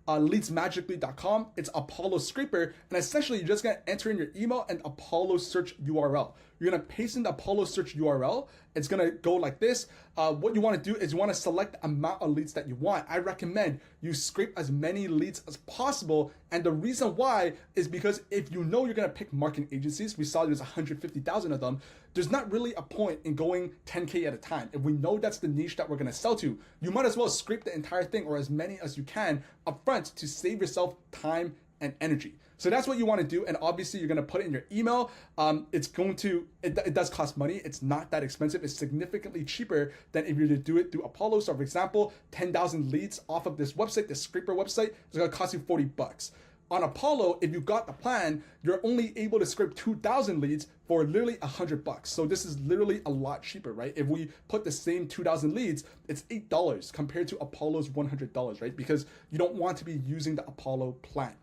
leadsmagically.com. It's Apollo Scraper. And essentially, you're just going to enter in your email and Apollo search URL. You're going to paste in the Apollo search URL. It's going to go like this. What you want to do is you want to select the amount of leads that you want. I recommend you scrape as many leads as possible. And the reason why is because if you know you're going to pick marketing agencies, we saw there's 150,000 of them, there's not really a point in going 10K at a time. If we know that's the niche that we're going to sell to, you might as well scrape the entire thing or as many as you can upfront to save yourself time and energy. So that's what you want to do. And obviously you're going to put it in your email. It does cost money. It's not that expensive. It's significantly cheaper than if you were to do it through Apollo. So for example, 10,000 leads off of this website, this scraper website, is going to cost you $40. On Apollo, if you got the plan, you're only able to scrape 2,000 leads for literally $100. So this is literally a lot cheaper, right? If we put the same 2,000 leads, it's $8 compared to Apollo's $100, right? Because you don't want to be using the Apollo plan.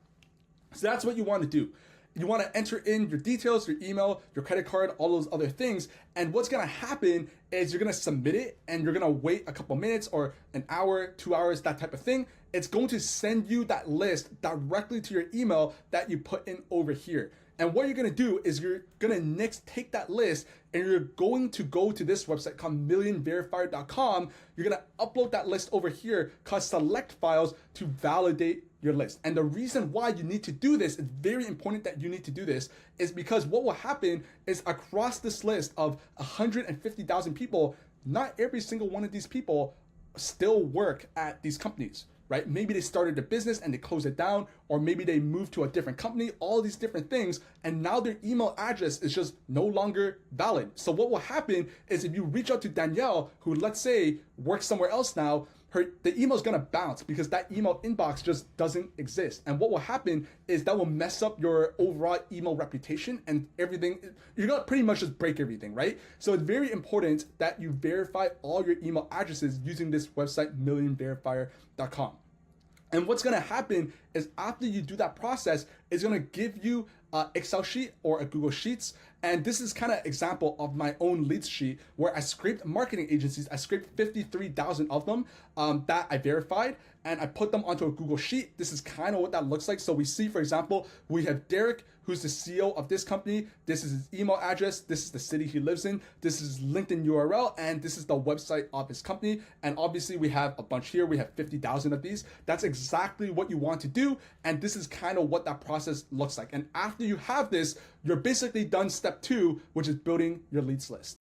So that's what you want to do. You want to enter in your details, your email, your credit card, all those other things. And what's going to happen is you're going to submit it and you're going to wait a couple minutes or an hour, 2 hours, that type of thing. It's going to send you that list directly to your email that you put in over here. And what you're going to do is you're going to next take that list and you're going to go to this website called millionverifier.com. You're going to upload that list over here called select files to validate your list. And the reason why you need to do this, it's very important that you need to do this, is because what will happen is across this list of 150,000 people, not every single one of these people still work at these companies, right? Maybe they started a business and they closed it down, or maybe they moved to a different company, all these different things, and now their email address is just no longer valid. So what will happen is if you reach out to Danielle, who let's say works somewhere else now, the email is gonna bounce because that email inbox just doesn't exist. And what will happen is that will mess up your overall email reputation and everything. You're gonna pretty much just break everything, right? So it's very important that you verify all your email addresses using this website, millionverifier.com. And what's gonna happen is after you do that process, it's gonna give you an Excel sheet or a Google Sheets. And this is kind of example of my own leads sheet where I scraped marketing agencies. I scraped 53,000 of them that I verified, and I put them onto a Google Sheet. This is kind of what that looks like. So we see, for example, we have Derek, who's the CEO of this company. This is his email address. This is the city he lives in. This is LinkedIn URL, and this is the website of his company. And obviously we have a bunch here. We have 50,000 of these. That's exactly what you want to do. And this is kind of what that process looks like. And after you have this, you're basically done step 2, which is building your leads list.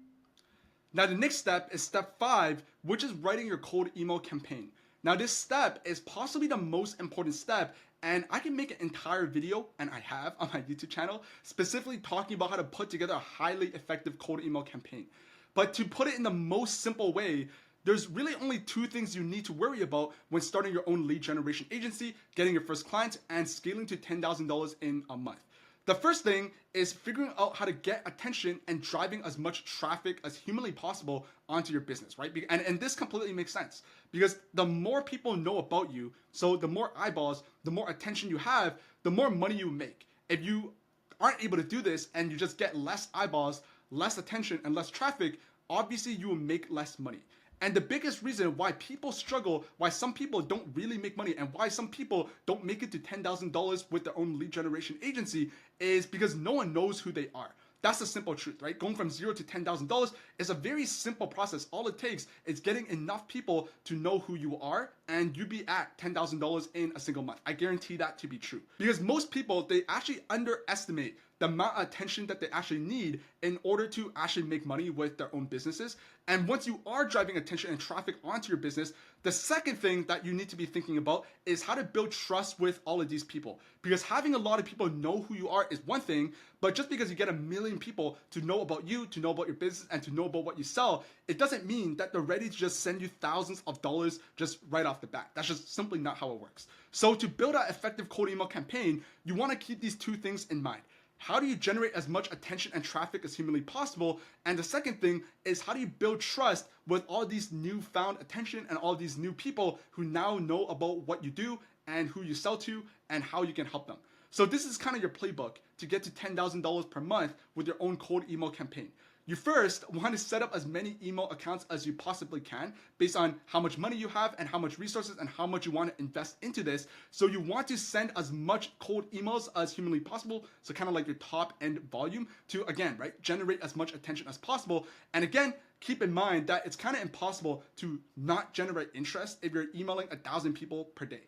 Now the next step is step 5, which is writing your cold email campaign. Now this step is possibly the most important step, and I can make an entire video, and I have on my YouTube channel, specifically talking about how to put together a highly effective cold email campaign. But to put it in the most simple way, there's really only 2 things you need to worry about when starting your own lead generation agency, getting your first client, and scaling to $10,000 in a month. The first thing is figuring out how to get attention and driving as much traffic as humanly possible onto your business, right? And this completely makes sense because the more people know about you, so the more eyeballs, the more attention you have, the more money you make. If you aren't able to do this and you just get less eyeballs, less attention, and less traffic, obviously you will make less money. And the biggest reason why people struggle, why some people don't really make money, and why some people don't make it to $10,000 with their own lead generation agency is because no one knows who they are. That's the simple truth, right? Going from $0 to $10,000 is a very simple process. All it takes is getting enough people to know who you are, and you be at $10,000 in a single month. I guarantee that to be true. Because most people, they actually underestimate the amount of attention that they actually need in order to actually make money with their own businesses. And once you are driving attention and traffic onto your business, the second thing that you need to be thinking about is how to build trust with all of these people. Because having a lot of people know who you are is one thing, but just because you get 1 million people to know about you, to know about your business, and to know about what you sell, it doesn't mean that they're ready to just send you thousands of dollars just right off the bat. That's just simply not how it works. So to build an effective cold email campaign, you want to keep these 2 things in mind. How do you generate as much attention and traffic as humanly possible? And the second thing is how do you build trust with all these newfound attention and all these new people who now know about what you do and who you sell to and how you can help them. So this is kind of your playbook to get to $10,000 per month with your own cold email campaign. You first want to set up as many email accounts as you possibly can based on how much money you have and how much resources and how much you want to invest into this. So you want to send as much cold emails as humanly possible. So kind of like your top end volume to, again, right, generate as much attention as possible. And again, keep in mind that it's kind of impossible to not generate interest if you're emailing 1,000 people per day.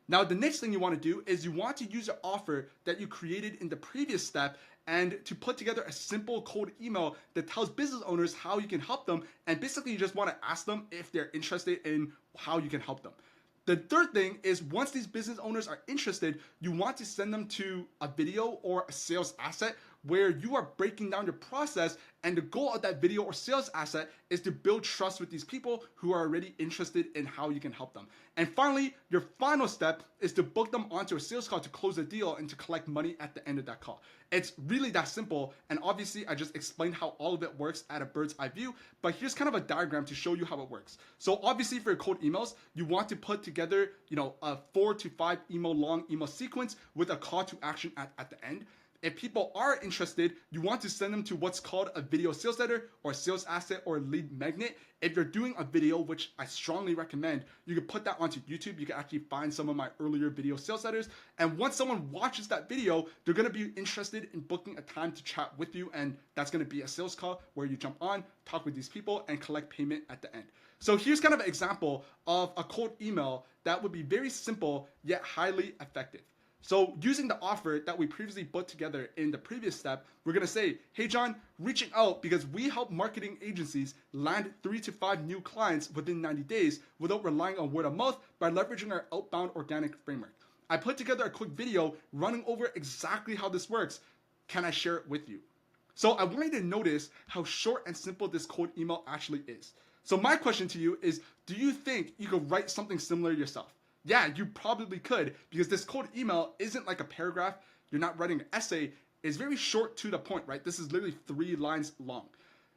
Now, the next thing you want to do is you want to use an offer that you created in the previous step and to put together a simple cold email that tells business owners how you can help them. And basically, you just want to ask them if they're interested in how you can help them. The third thing is once these business owners are interested, you want to send them to a video or a sales asset where you are breaking down your process, and the goal of that video or sales asset is to build trust with these people who are already interested in how you can help them. And finally, your final step is to book them onto a sales call to close a deal and to collect money at the end of that call. It's really that simple, and obviously I just explained how all of it works at a bird's eye view, but here's kind of a diagram to show you how it works. So obviously for your cold emails, you want to put together, a 4 to 5 long email sequence with a call to action at the end. If people are interested, you want to send them to what's called a video sales letter or sales asset or lead magnet. If you're doing a video, which I strongly recommend, you can put that onto YouTube. You can actually find some of my earlier video sales letters. And once someone watches that video, they're going to be interested in booking a time to chat with you. And that's going to be a sales call where you jump on, talk with these people, and collect payment at the end. So here's kind of an example of a cold email that would be very simple yet highly effective. So using the offer that we previously put together in the previous step, we're going to say, hey, John, reaching out because we help marketing agencies land 3 to 5 new clients within 90 days without relying on word of mouth by leveraging our outbound organic framework. I put together a quick video running over exactly how this works. Can I share it with you? So I want you to notice how short and simple this cold email actually is. So my question to you is, do you think you could write something similar yourself? Yeah, you probably could, because this cold email isn't like a paragraph. You're not writing an essay. It's very short to the point, right? This is literally 3 lines long.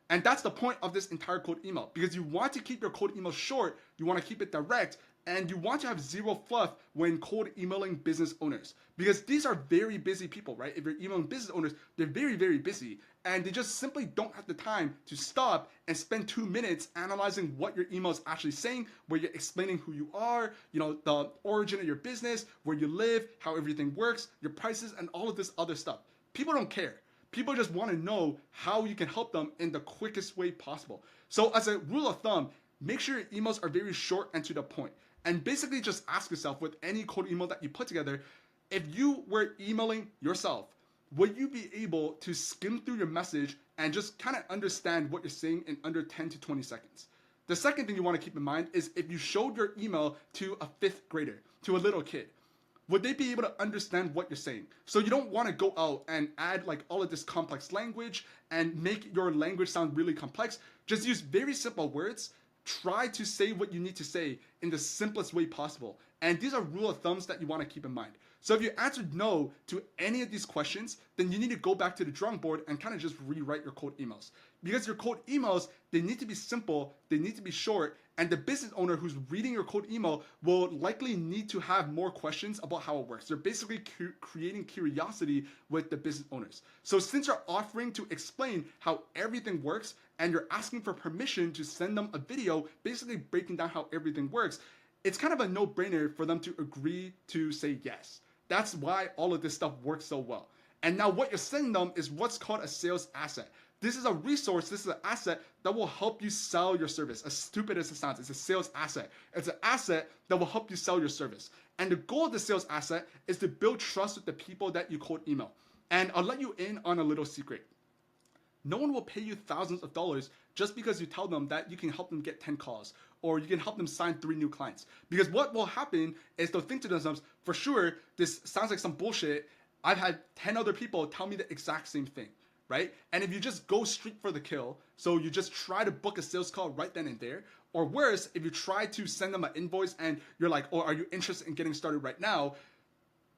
And that's the point of this entire cold email, because you want to keep your cold email short, you want to keep it direct, and you want to have zero fluff when cold emailing business owners, because these are very busy people, right? If you're emailing business owners, they're very, very busy, and they just simply don't have the time to stop and spend 2 minutes analyzing what your email is actually saying, where you're explaining who you are, the origin of your business, where you live, how everything works, your prices, and all of this other stuff. People don't care. People just want to know how you can help them in the quickest way possible. So as a rule of thumb, make sure your emails are very short and to the point. And basically just ask yourself with any cold email that you put together, if you were emailing yourself, would you be able to skim through your message and just kind of understand what you're saying in under 10 to 20 seconds? The second thing you want to keep in mind is if you showed your email to a 5th grader, to a little kid, would they be able to understand what you're saying? So you don't want to go out and add like all of this complex language and make your language sound really complex. Just use very simple words. Try to say what you need to say in the simplest way possible. And these are rule of thumbs that you want to keep in mind. So if you answered no to any of these questions, then you need to go back to the drawing board and kind of just rewrite your cold emails. Because your cold emails, they need to be simple, they need to be short, and the business owner who's reading your cold email will likely need to have more questions about how it works. They're basically creating curiosity with the business owners. So since you're offering to explain how everything works and you're asking for permission to send them a video basically breaking down how everything works, it's kind of a no-brainer for them to agree to say yes. That's why all of this stuff works so well. And now what you're sending them is what's called a sales asset. This is a resource, this is an asset that will help you sell your service. As stupid as it sounds, it's a sales asset. It's an asset that will help you sell your service. And the goal of the sales asset is to build trust with the people that you cold email. And I'll let you in on a little secret. No one will pay you thousands of dollars just because you tell them that you can help them get 10 calls or you can help them sign 3 new clients. Because what will happen is they'll think to themselves, for sure, this sounds like some bullshit. I've had 10 other people tell me the exact same thing, right? And if you just go straight for the kill, so you just try to book a sales call right then and there, or worse, if you try to send them an invoice and you're like, oh, are you interested in getting started right now?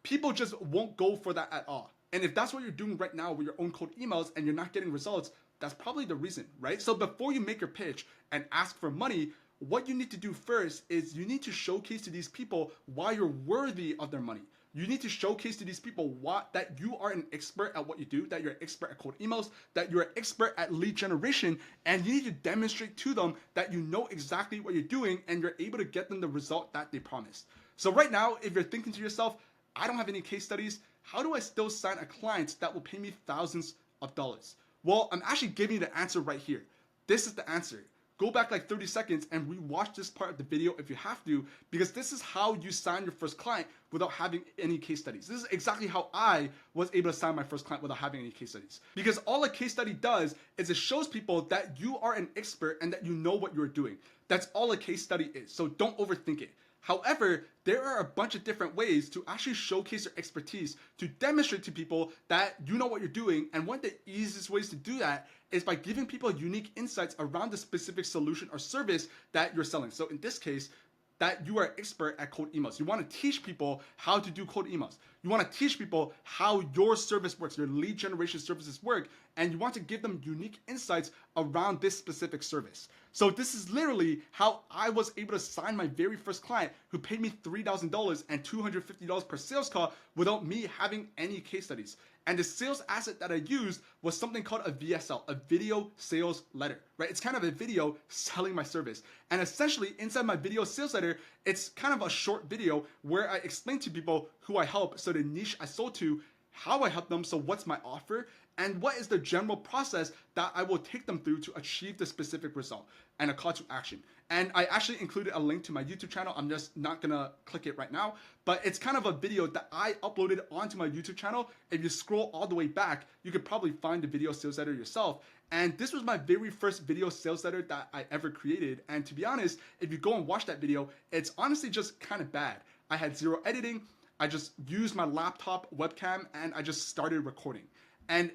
People just won't go for that at all. And if that's what you're doing right now with your own cold emails and you're not getting results, that's probably the reason, right? So before you make your pitch and ask for money, what you need to do first is you need to showcase to these people why you're worthy of their money. You need to showcase to these people that you are an expert at what you do, that you're an expert at cold emails, that you're an expert at lead generation, and you need to demonstrate to them that you know exactly what you're doing and you're able to get them the result that they promised. So right now, if you're thinking to yourself, I don't have any case studies, how do I still sign a client that will pay me thousands of dollars? Well, I'm actually giving you the answer right here. This is the answer. Go back like 30 seconds and rewatch this part of the video if you have to, because this is how you sign your first client without having any case studies. This is exactly how I was able to sign my first client without having any case studies. Because all a case study does is it shows people that you are an expert and that you know what you're doing. That's all a case study is, so don't overthink it. However, there are a bunch of different ways to actually showcase your expertise, to demonstrate to people that you know what you're doing, and one of the easiest ways to do that is by giving people unique insights around the specific solution or service that you're selling. So in this case, that you are an expert at cold emails. You want to teach people how to do cold emails. You want to teach people how your service works, your lead generation services work, and you want to give them unique insights around this specific service. So this is literally how I was able to sign my very first client who paid me $3,000 and $250 per sales call without me having any case studies. And the sales asset that I used was something called a VSL, a video sales letter, right? It's kind of a video selling my service. And essentially inside my video sales letter, it's kind of a short video where I explain to people who I help, so the niche I sold to, how I help them, so what's my offer, and what is the general process that I will take them through to achieve the specific result, and a call to action. And I actually included a link to my YouTube channel. I'm just not gonna click it right now, but it's kind of a video that I uploaded onto my YouTube channel. If you scroll all the way back, you could probably find the video sales letter yourself. And this was my very first video sales letter that I ever created. And to be honest, if you go and watch that video, it's honestly just kind of bad. I had zero editing. I just used my laptop webcam and I just started recording. And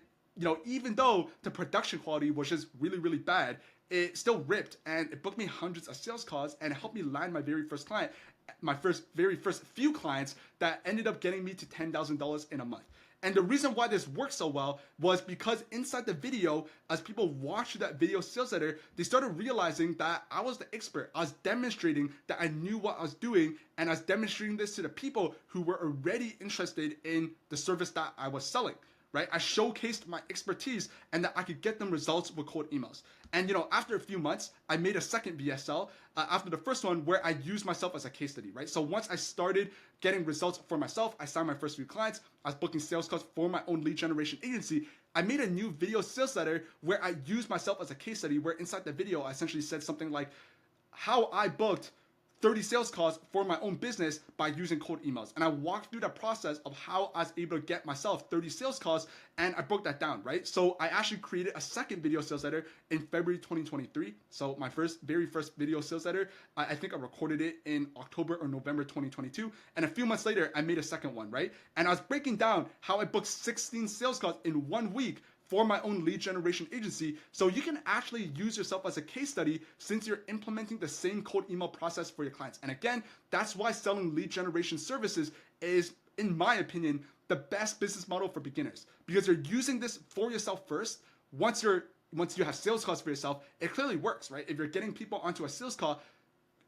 even though the production quality was just really, really bad, it still ripped and it booked me hundreds of sales calls and it helped me land my very first client, my very first few clients that ended up getting me to $10,000 in a month. And the reason why this worked so well was because inside the video, as people watched that video sales letter, they started realizing that I was the expert. I was demonstrating that I knew what I was doing, and I was demonstrating this to the people who were already interested in the service that I was selling. Right? I showcased my expertise and that I could get them results with cold emails. And after a few months, I made a second VSL after the first one where I used myself as a case study, right? So once I started getting results for myself, I signed my first few clients, I was booking sales calls for my own lead generation agency. I made a new video sales letter where I used myself as a case study, where inside the video, I essentially said something like how I booked 30 sales calls for my own business by using cold emails. And I walked through the process of how I was able to get myself 30 sales calls, and I broke that down, right? So I actually created a second video sales letter in February 2023. So my very first video sales letter, I think I recorded it in October or November 2022. And a few months later, I made a second one, right? And I was breaking down how I booked 16 sales calls in 1 week for my own lead generation agency. So you can actually use yourself as a case study since you're implementing the same cold email process for your clients. And again, that's why selling lead generation services is, in my opinion, the best business model for beginners, because you're using this for yourself first. Once you have sales calls for yourself, it clearly works, right? If you're getting people onto a sales call,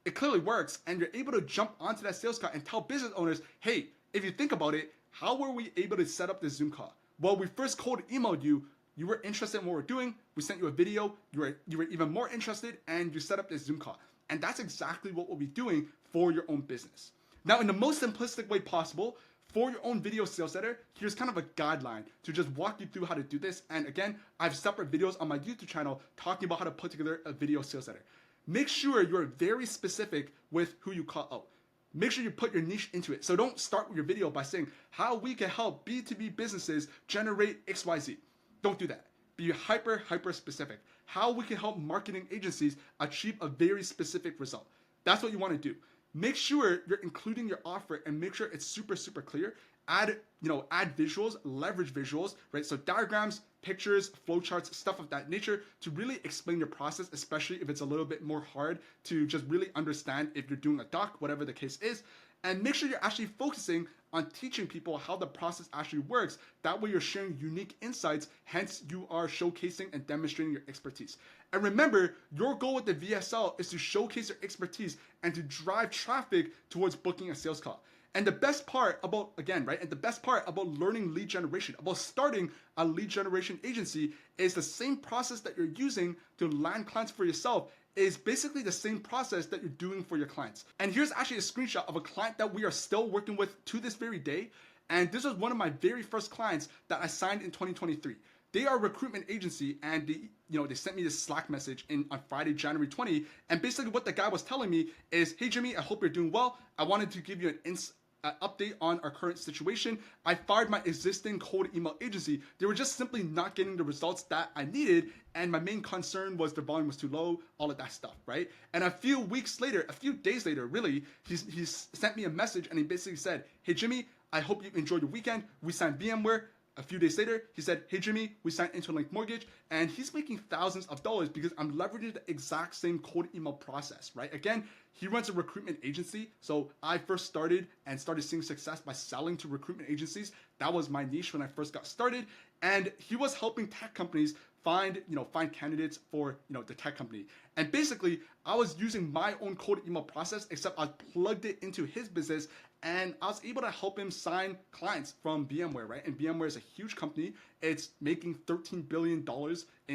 it clearly works, and you're able to jump onto that sales call and tell business owners, hey, if you think about it, how were we able to set up this Zoom call? Well, we first cold emailed you. You were interested in what we're doing. We sent you a video. You were even more interested, and you set up this Zoom call. And that's exactly what we'll be doing for your own business. Now, in the most simplistic way possible, for your own video sales letter, here's kind of a guideline to just walk you through how to do this. And again, I have separate videos on my YouTube channel talking about how to put together a video sales letter. Make sure you're very specific with who you call out. Make sure you put your niche into it. So don't start with your video by saying how we can help B2B businesses generate XYZ. Don't do that. Be hyper specific. How we can help marketing agencies achieve a very specific result. That's what you want to do. Make sure you're including your offer and make sure it's super clear. Add visuals, leverage visuals, right? So diagrams, pictures, flowcharts, stuff of that nature to really explain your process, especially if it's a little bit more hard to just really understand if you're doing a doc, whatever the case is. And make sure you're actually focusing on teaching people how the process actually works. That way you're sharing unique insights, hence you are showcasing and demonstrating your expertise. And remember, your goal with the VSL is to showcase your expertise and to drive traffic towards booking a sales call. And the best part about, learning lead generation, about starting a lead generation agency, is the same process that you're using to land clients for yourself is basically the same process that you're doing for your clients. And here's actually a screenshot of a client that we are still working with to this very day. And this was one of my very first clients that I signed in 2023. They are a recruitment agency, and they sent me this Slack message on Friday, January 20. And basically what the guy was telling me is, hey, Jimmy, I hope you're doing well. I wanted to give you an update on our current situation. I fired my existing cold email agency. They were just simply not getting the results that I needed, and my main concern was their volume was too low, all of that stuff, right? And a few days later, really, he sent me a message, and he basically said, hey, Jimmy, I hope you enjoyed your weekend. We signed VMware. A few days later, he said, hey, Jimmy, we signed Interlink Mortgage, and he's making thousands of dollars because I'm leveraging the exact same cold email process, right? Again, he runs a recruitment agency, so I first started seeing success by selling to recruitment agencies. That was my niche when I first got started, and he was helping tech companies find candidates for the tech company. And basically, I was using my own cold email process, except I plugged it into his business, and I was able to help him sign clients from VMware, right? And VMware is a huge company. It's making $13 billion in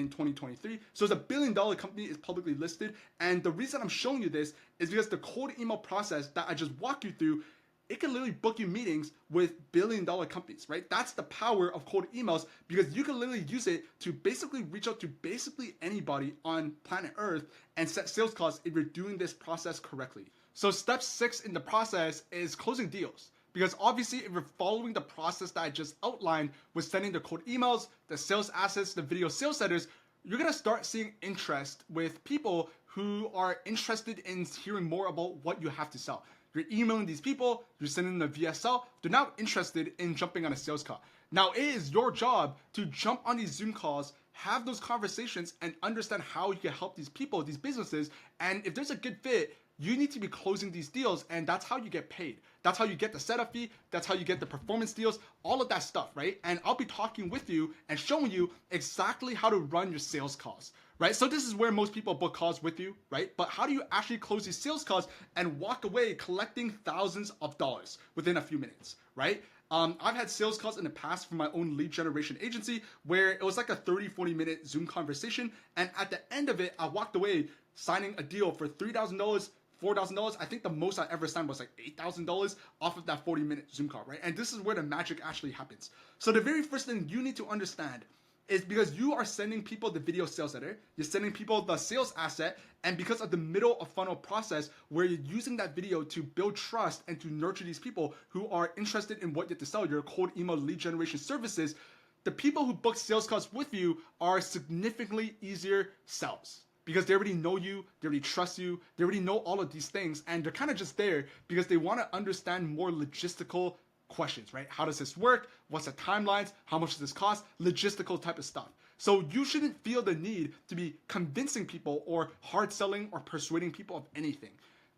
2023. So it's a $1 billion company, it's publicly listed. And the reason I'm showing you this is because the cold email process that I just walked you through it can literally book you meetings with billion-dollar companies, right? That's the power of cold emails, because you can literally use it to basically reach out to basically anybody on planet Earth and set sales calls if you're doing this process correctly. So step 6 in the process is closing deals. Because obviously, if you're following the process that I just outlined with sending the cold emails, the sales assets, the video sales setters, you're gonna start seeing interest with people who are interested in hearing more about what you have to sell. You're emailing these people, you're sending them a VSL, they're now interested in jumping on a sales call. Now it is your job to jump on these Zoom calls, have those conversations, and understand how you can help these people, these businesses, and if there's a good fit, you need to be closing these deals, and that's how you get paid. That's how you get the setup fee, that's how you get the performance deals, all of that stuff, right? And I'll be talking with you and showing you exactly how to run your sales calls, right? So this is where most people book calls with you, right? But how do you actually close these sales calls and walk away collecting thousands of dollars within a few minutes, right? I've had sales calls in the past for my own lead generation agency where it was like a 30-40 minute Zoom conversation, and at the end of it, I walked away signing a deal for $3,000, $4,000. I think the most I ever signed was like $8,000 off of that 40-minute Zoom call, right? And this is where the magic actually happens. So the very first thing you need to understand is, because you are sending people the video sales letter, you're sending people the sales asset, and because of the middle of funnel process where you're using that video to build trust and to nurture these people who are interested in what you have to sell, your cold email lead generation services, the people who book sales calls with you are significantly easier sells. Because they already know you, they already trust you, they already know all of these things, and they're kind of just there because they want to understand more logistical questions, right? How does this work? What's the timelines? How much does this cost? Logistical type of stuff. So you shouldn't feel the need to be convincing people or hard selling or persuading people of anything.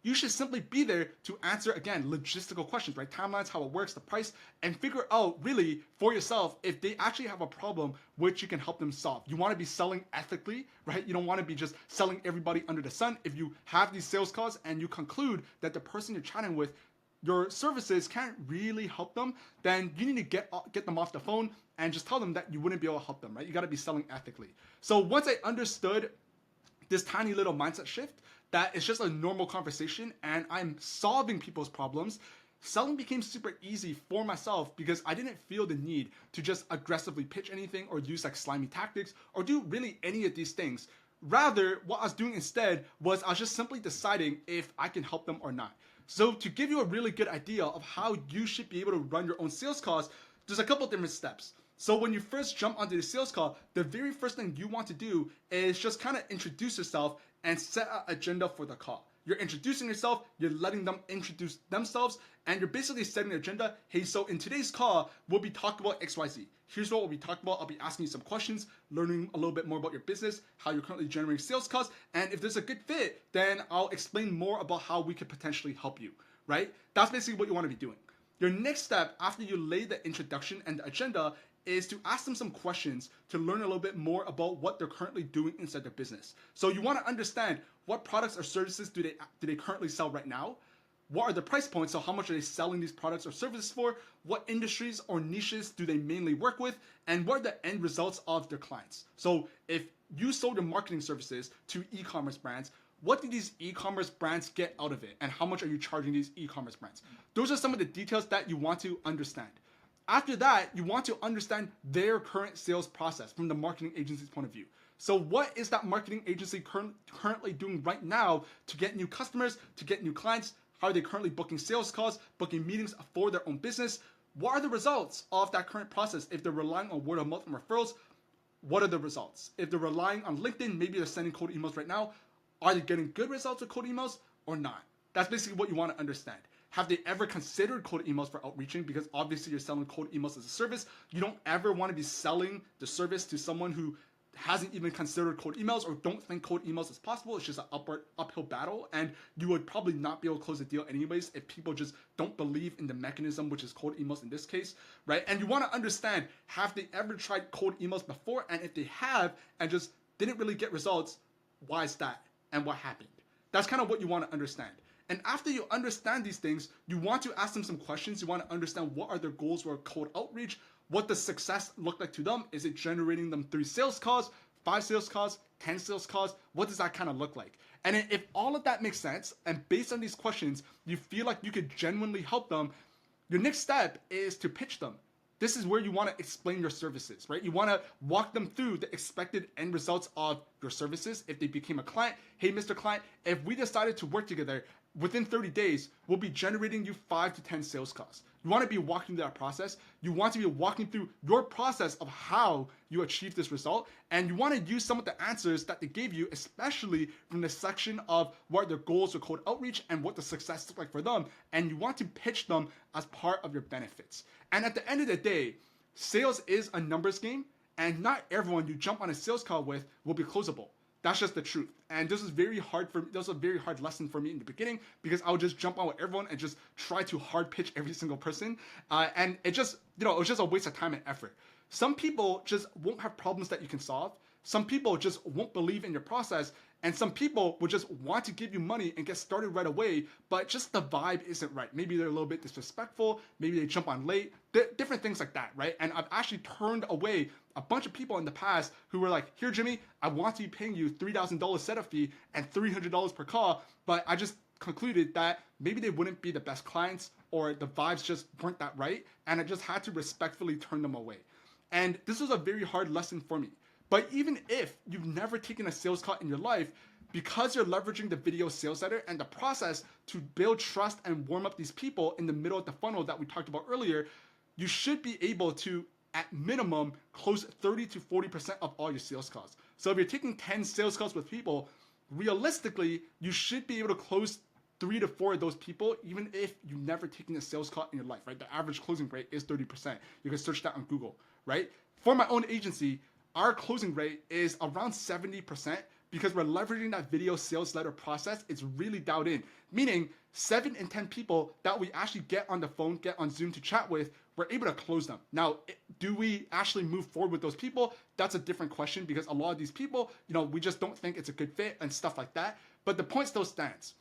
You should simply be there to answer, again, logistical questions, right? Timelines, how it works, the price, and figure out really for yourself if they actually have a problem which you can help them solve. You want to be selling ethically, right? You don't want to be just selling everybody under the sun. If you have these sales calls and you conclude that the person you're chatting with, your services can't really help them, then you need to get them off the phone and just tell them that you wouldn't be able to help them, right? You got to be selling ethically. So once I understood this tiny little mindset shift, that it's just a normal conversation and I'm solving people's problems, selling became super easy for myself because I didn't feel the need to just aggressively pitch anything or use like slimy tactics or do really any of these things. Rather, what I was doing instead was I was just simply deciding if I can help them or not. So to give you a really good idea of how you should be able to run your own sales calls, there's a couple different steps. So when you first jump onto the sales call, the very first thing you want to do is just kind of introduce yourself and set an agenda for the call. You're introducing yourself, you're letting them introduce themselves, and you're basically setting the agenda. Hey, so in today's call, we'll be talking about XYZ. Here's what we'll be talking about. I'll be asking you some questions, learning a little bit more about your business, how you're currently generating sales calls, and if there's a good fit, then I'll explain more about how we could potentially help you, right? That's basically what you want to be doing. Your next step after you lay the introduction and the agenda is to ask them some questions to learn a little bit more about what they're currently doing inside their business. So you want to understand what products or services do they currently sell right now? What are the price points? So how much are they selling these products or services for? What industries or niches do they mainly work with? And what are the end results of their clients? So if you sold your marketing services to e-commerce brands, what do these e-commerce brands get out of it? And how much are you charging these e-commerce brands? Those are some of the details that you want to understand. After that, you want to understand their current sales process from the marketing agency's point of view. So what is that marketing agency currently doing right now to get new customers, to get new clients? How are they currently booking sales calls, booking meetings for their own business? What are the results of that current process? If they're relying on word of mouth and referrals, what are the results? If they're relying on LinkedIn, maybe they're sending cold emails right now. Are they getting good results with cold emails or not? That's basically what you want to understand. Have they ever considered cold emails for outreaching? Because obviously you're selling cold emails as a service. You don't ever want to be selling the service to someone who hasn't even considered cold emails or don't think cold emails is possible. It's just an uphill battle, and you would probably not be able to close the deal anyways if people just don't believe in the mechanism, which is cold emails in this case, right? And you want to understand, have they ever tried cold emails before? And if they have and just didn't really get results, why is that? And what happened? That's kind of what you want to understand. And after you understand these things, you want to ask them some questions. You want to understand what are their goals for cold outreach, what does success look like to them. Is it generating them 3 sales calls, 5 sales calls, 10 sales calls? What does that kind of look like? And if all of that makes sense, and based on these questions, you feel like you could genuinely help them, your next step is to pitch them. This is where you want to explain your services, right? You want to walk them through the expected end results of your services. If they became a client, hey, Mr. Client, if we decided to work together, within 30 days, we'll be generating you 5 to 10 sales calls. You want to be walking through that process. You want to be walking through your process of how you achieve this result. And you want to use some of the answers that they gave you, especially from the section of what their goals are cold outreach and what the success looks like for them. And you want to pitch them as part of your benefits. And at the end of the day, sales is a numbers game, and not everyone you jump on a sales call with will be closable. That's just the truth. And this is very hard for me. This was a very hard lesson for me in the beginning because I would just jump on with everyone and just try to hard pitch every single person. And it just, it was just a waste of time and effort. Some people just won't have problems that you can solve. Some people just won't believe in your process. And some people will just want to give you money and get started right away, but just the vibe isn't right. Maybe they're a little bit disrespectful. Maybe they jump on late, different things like that, right? And I've actually turned away a bunch of people in the past who were like, here, Jimmy, I want to be paying you $3,000 setup fee and $300 per call, but I just concluded that maybe they wouldn't be the best clients or the vibes just weren't that right. And I just had to respectfully turn them away. And this was a very hard lesson for me. But even if you've never taken a sales call in your life, because you're leveraging the video sales letter and the process to build trust and warm up these people in the middle of the funnel that we talked about earlier, you should be able to, at minimum, close 30 to 40% of all your sales calls. So if you're taking 10 sales calls with people, realistically, you should be able to close 3 to 4 of those people, even if you've never taken a sales call in your life, right? The average closing rate is 30%. You can search that on Google, right? For my own agency, our closing rate is around 70% because we're leveraging that video sales letter process. It's really dialed in, meaning 7 in 10 people that we actually get on the phone, get on Zoom to chat with, we're able to close them. Now, do we actually move forward with those people? That's a different question because a lot of these people, we just don't think it's a good fit and stuff like that. But the point still stands.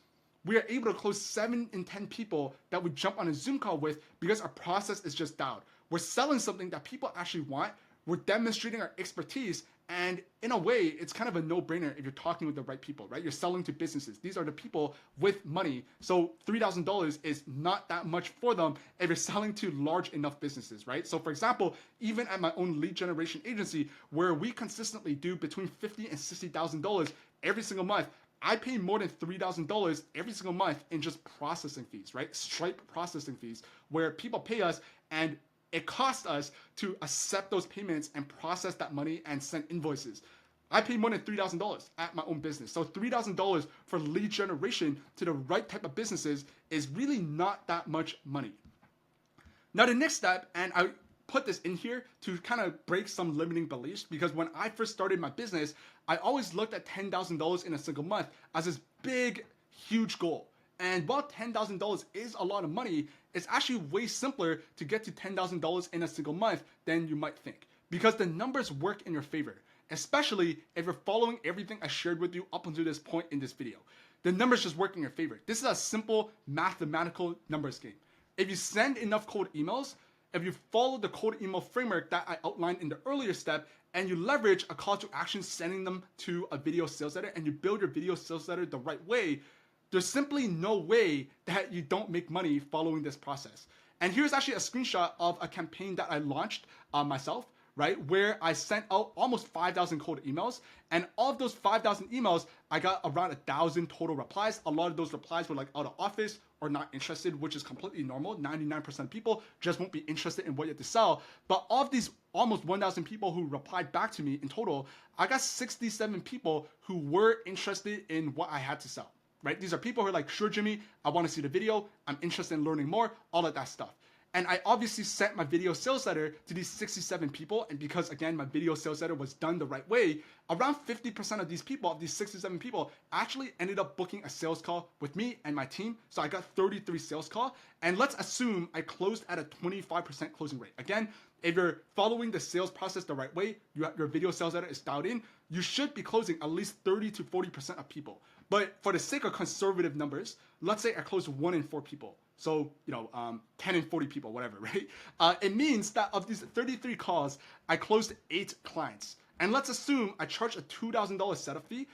We are able to close 7 in 10 people that we jump on a Zoom call with because our process is just dialed. We're selling something that people actually want. We're demonstrating our expertise, and in a way, it's kind of a no-brainer if you're talking with the right people, right? You're selling to businesses. These are the people with money. So $3,000 is not that much for them if you're selling to large enough businesses, right? So for example, even at my own lead generation agency, where we consistently do between $50,000 and $60,000 every single month, I pay more than $3,000 every single month in just processing fees, right? Stripe processing fees, where people pay us and it costs us to accept those payments and process that money and send invoices. I pay more than $3,000 at my own business. So $3,000 for lead generation to the right type of businesses is really not that much money. Now the next step, and I put this in here to kind of break some limiting beliefs, because when I first started my business, I always looked at $10,000 in a single month as this big, huge goal. And while $10,000 is a lot of money, it's actually way simpler to get to $10,000 in a single month than you might think, because the numbers work in your favor, especially if you're following everything I shared with you up until this point in this video. The numbers just work in your favor. This is a simple mathematical numbers game. If you send enough cold emails, if you follow the cold email framework that I outlined in the earlier step, and you leverage a call to action sending them to a video sales letter, and you build your video sales letter the right way, there's simply no way that you don't make money following this process. And here's actually a screenshot of a campaign that I launched myself, right? Where I sent out almost 5,000 cold emails. And of those 5,000 emails, I got around 1,000 total replies. A lot of those replies were like out of office or not interested, which is completely normal. 99% of people just won't be interested in what you have to sell. But of these almost 1,000 people who replied back to me in total, I got 67 people who were interested in what I had to sell. Right? These are people who are like, sure, Jimmy, I want to see the video. I'm interested in learning more, all of that stuff. And I obviously sent my video sales letter to these 67 people. And because, again, my video sales letter was done the right way, around 50% of these people, of these 67 people, actually ended up booking a sales call with me and my team. So I got 33 sales calls. And let's assume I closed at a 25% closing rate. Again, if you're following the sales process the right way, your video sales letter is dialed in, you should be closing at least 30 to 40% of people. But for the sake of conservative numbers, let's say I closed 1 in 4 people. So, 10 in 40 people, whatever, right? It means that of these 33 calls, I closed 8 clients. And let's assume I charge a $2,000 setup fee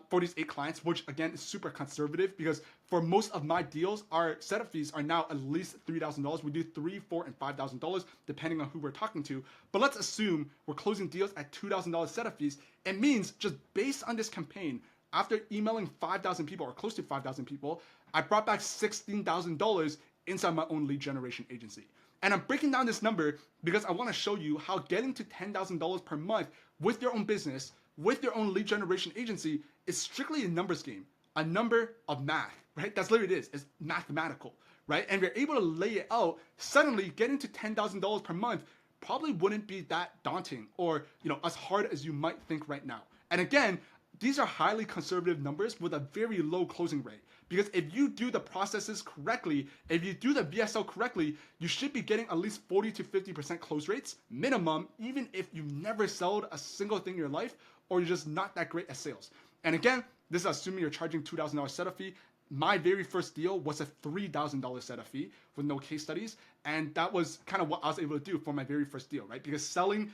for these 8 clients, which again is super conservative because for most of my deals, our setup fees are now at least $3,000. We do $3,000, $4,000, and $5,000 depending on who we're talking to. But let's assume we're closing deals at $2,000 setup fees. It means just based on this campaign, after emailing 5,000 people or close to 5,000 people, I brought back $16,000 inside my own lead generation agency. And I'm breaking down this number because I want to show you how getting to $10,000 per month with your own business, with your own lead generation agency, is strictly a numbers game, a number of math, right? That's literally it is. It's mathematical, right? And if you're able to lay it out, suddenly getting to $10,000 per month probably wouldn't be that daunting or, as hard as you might think right now. And again, these are highly conservative numbers with a very low closing rate. Because if you do the processes correctly, if you do the VSL correctly, you should be getting at least 40 to 50% close rates minimum, even if you've never sold a single thing in your life or you're just not that great at sales. And again, this is assuming you're charging $2,000 setup fee. My very first deal was a $3,000 setup fee with no case studies. And that was kind of what I was able to do for my very first deal, right? Because selling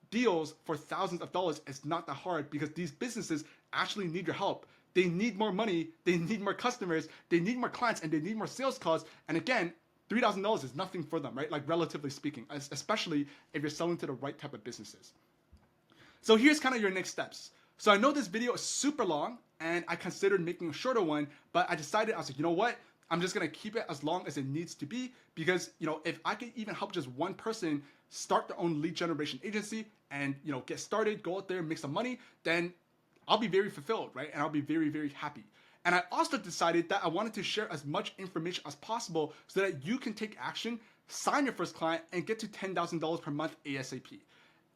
deals for thousands of dollars is not that hard because these businesses actually need your help. They need more money, they need more customers, they need more clients, and they need more sales calls. And again, $3,000 is nothing for them, right? Like relatively speaking, especially if you're selling to the right type of businesses. So here's kind of your next steps. So I know this video is super long and I considered making a shorter one, but I decided, I was like, you know what? I'm just gonna keep it as long as it needs to be because, if I could even help just one person start their own lead generation agency and, get started, go out there, make some money, then I'll be very fulfilled, right? And I'll be very, very happy. And I also decided that I wanted to share as much information as possible so that you can take action, sign your first client, and get to $10,000 per month ASAP.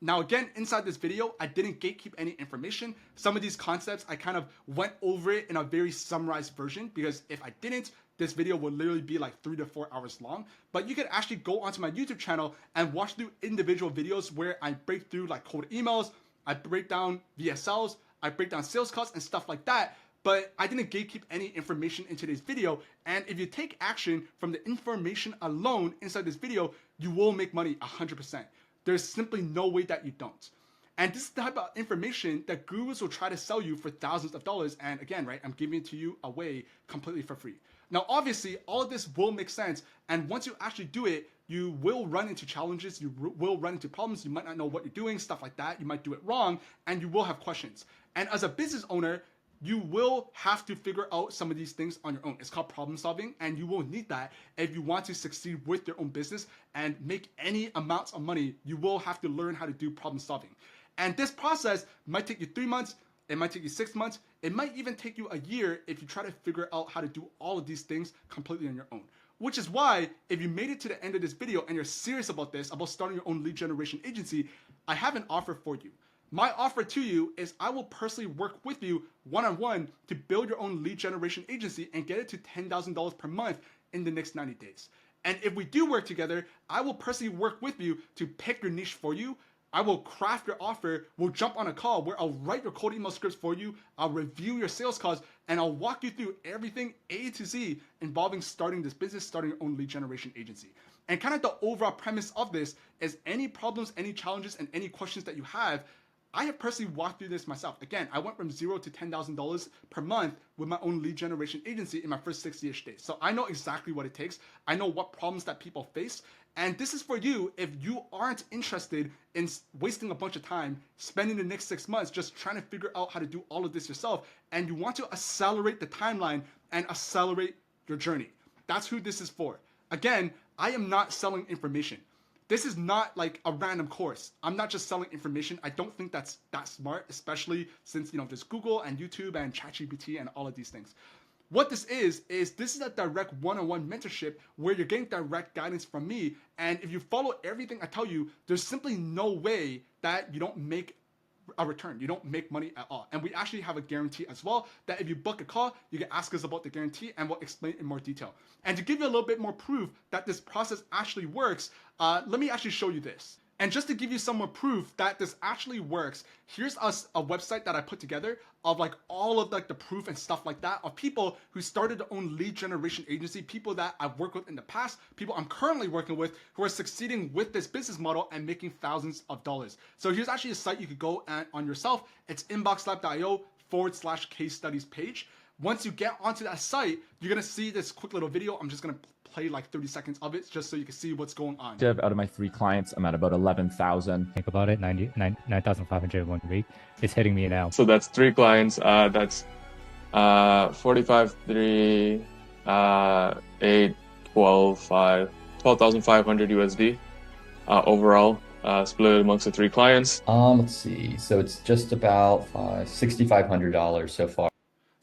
Now, again, inside this video, I didn't gatekeep any information. Some of these concepts, I kind of went over it in a very summarized version because if I didn't, this video would literally be like 3 to 4 hours long. But you can actually go onto my YouTube channel and watch through individual videos where I break through like cold emails, I break down VSLs, I break down sales calls and stuff like that, but I didn't gatekeep any information in today's video. And if you take action from the information alone inside this video, you will make money 100%. There's simply no way that you don't. And this is the type of information that gurus will try to sell you for thousands of dollars. And again, right, I'm giving it to you away completely for free. Now, obviously, all of this will make sense. And once you actually do it, you will run into challenges. You will run into problems. You might not know what you're doing, stuff like that. You might do it wrong, and you will have questions. And as a business owner, you will have to figure out some of these things on your own. It's called problem solving, and you will need that if you want to succeed with your own business and make any amounts of money. You will have to learn how to do problem solving. And this process might take you 3 months, it might take you 6 months, it might even take you a year if you try to figure out how to do all of these things completely on your own. Which is why, if you made it to the end of this video and you're serious about this, about starting your own lead generation agency, I have an offer for you. My offer to you is I will personally work with you one-on-one to build your own lead generation agency and get it to $10,000 per month in the next 90 days. And if we do work together, I will personally work with you to pick your niche for you. I will craft your offer. We'll jump on a call where I'll write your cold email scripts for you. I'll review your sales calls, and I'll walk you through everything A to Z involving starting this business, starting your own lead generation agency. And kind of the overall premise of this is any problems, any challenges, and any questions that you have, I have personally walked through this myself. Again, I went from $0 to $10,000 per month with my own lead generation agency in my first 60-ish days. So I know exactly what it takes. I know what problems that people face. And this is for you if you aren't interested in wasting a bunch of time, spending the next 6 months just trying to figure out how to do all of this yourself, and you want to accelerate the timeline and accelerate your journey. That's who this is for. Again, I am not selling information. This is not like a random course. I'm not just selling information. I don't think that's that smart, especially since, there's Google and YouTube and ChatGPT and all of these things. What this is this is a direct one-on-one mentorship where you're getting direct guidance from me. And if you follow everything I tell you, there's simply no way that you don't make a return. You don't make money at all. And we actually have a guarantee as well that if you book a call, you can ask us about the guarantee and we'll explain in more detail. And to give you a little bit more proof that this process actually works, let me actually show you this. And just to give you some more proof that this actually works, here's a website that I put together of like all of like the proof and stuff like that of people who started their own lead generation agency, people that I've worked with in the past, people I'm currently working with who are succeeding with this business model and making thousands of dollars. So here's actually a site you could go on yourself. It's inboxlab.io/case studies page. Once you get onto that site, you're gonna see this quick little video. I'm just gonna play like 30 seconds of it just so you can see what's going on. Out of my 3 clients, I'm at about 11,000. Think about it, 9,500 1 week. It's hitting me now. So that's 3 clients. That's 45, 3, 8, 12, 5, 12,500 USD overall, split amongst the 3 clients. Let's see. So it's just about $6,500 so far.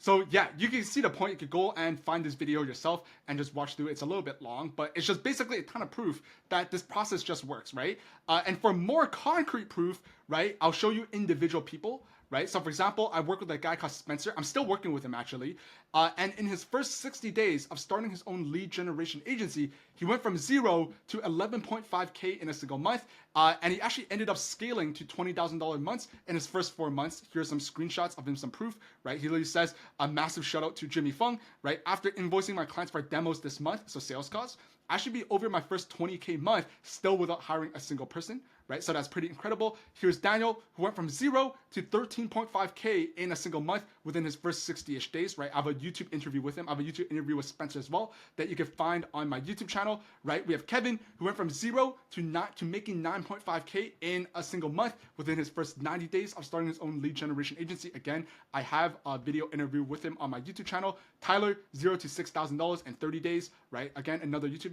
So yeah, you can see the point. You could go and find this video yourself and just watch through it. It's a little bit long, but it's just basically a ton of proof that this process just works, right? And for more concrete proof, right, I'll show you individual people, right? So for example, I work with a guy called Spencer. I'm still working with him actually. And in his first 60 days of starting his own lead generation agency, he went from 0 to 11.5K in a single month. And he actually ended up scaling to $20,000 months in his first 4 months. Here's some screenshots of him, some proof, right? He literally says a massive shout out to Jimmy Fung, right? After invoicing my clients for demos this month, so sales calls, I should be over my first 20K month still without hiring a single person, right? So that's pretty incredible. Here's Daniel, who went from 0 to 13.5K in a single month within his first 60-ish days, right? I have a YouTube interview with him. I have a YouTube interview with Spencer as well that you can find on my YouTube channel, right? We have Kevin, who went from 0 to making 9.5K in a single month within his first 90 days of starting his own lead generation agency. Again, I have a video interview with him on my YouTube channel. Tyler, 0 to $6,000 in 30 days, right? Again, another YouTube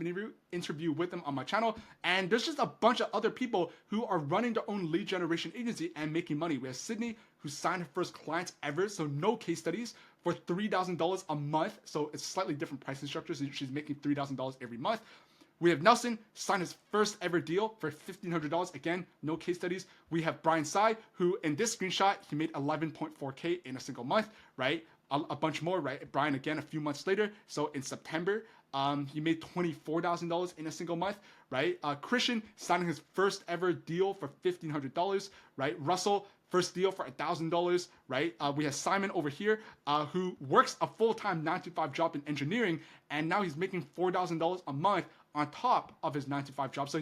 interview with him on my channel. And there's just a bunch of other people who are running their own lead generation agency and making money. We have Sydney, who signed her first clients ever, so no case studies, for $3,000 a month. So it's slightly different pricing structure. So she's making $3,000 every month. We have Nelson, signed his first ever deal for $1,500. Again, no case studies. We have Brian Tsai, who in this screenshot, he made 11.4K in a single month, right? A bunch more, right? Brian, again, a few months later. So in September, he made $24,000 in a single month, right? Christian signing his first ever deal for $1,500, right? Russell, first deal for $1,000, right? We have Simon over here, who works a full-time 9-to-5 job in engineering, and now he's making $4,000 a month on top of his 9-to-5 job. So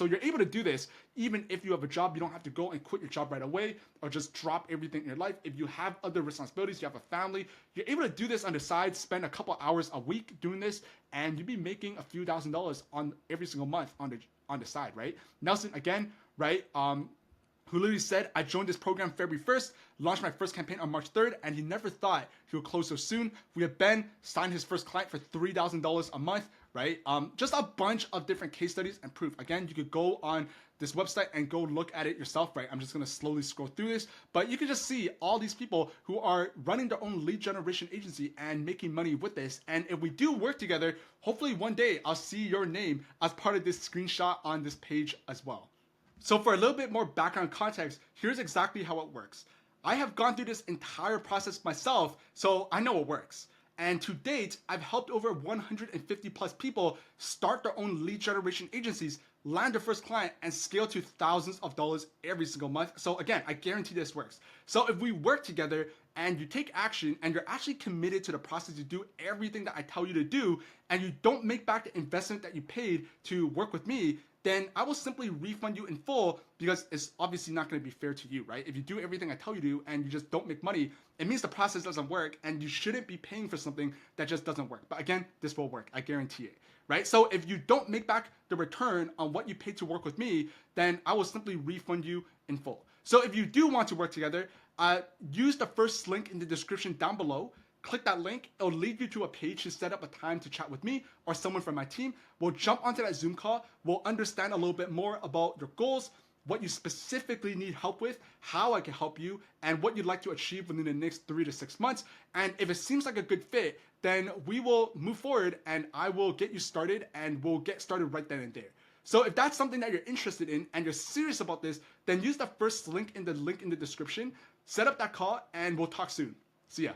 you're able to do this even if you have a job. You don't have to go and quit your job right away or just drop everything in your life. If you have other responsibilities, you have a family, you're able to do this on the side, spend a couple hours a week doing this, and you'd be making a few $1,000s on every single month on the side, right? Nelson, again, right? Who literally said, I joined this program February 1st, launched my first campaign on March 3rd, and he never thought he would close so soon. We have Ben, signed his first client for $3,000 a month, right? Just a bunch of different case studies and proof. Again, you could go on this website and go look at it yourself, right? I'm just gonna slowly scroll through this, but you can just see all these people who are running their own lead generation agency and making money with this. And if we do work together, hopefully one day I'll see your name as part of this screenshot on this page as well. So for a little bit more background context, here's exactly how it works. I have gone through this entire process myself, so I know it works. And to date, I've helped over 150 plus people start their own lead generation agencies, land their first client, and scale to thousands of dollars every single month. So again, I guarantee this works. So if we work together and you take action and you're actually committed to the process, you do everything that I tell you to do, and you don't make back the investment that you paid to work with me, then I will simply refund you in full, because it's obviously not going to be fair to you, right? If you do everything I tell you to and you just don't make money, it means the process doesn't work, and you shouldn't be paying for something that just doesn't work. But again, this will work. I guarantee it, right? So if you don't make back the return on what you paid to work with me, then I will simply refund you in full. So if you do want to work together, use the first link in the description down below. Click that link. It'll lead you to a page to set up a time to chat with me or someone from my team. We'll jump onto that Zoom call. We'll understand a little bit more about your goals, what you specifically need help with, how I can help you, and what you'd like to achieve within the next 3 to 6 months. And if it seems like a good fit, then we will move forward and I will get you started, and we'll get started right then and there. So if that's something that you're interested in and you're serious about this, then use the first link in the description, set up that call, and we'll talk soon. See ya.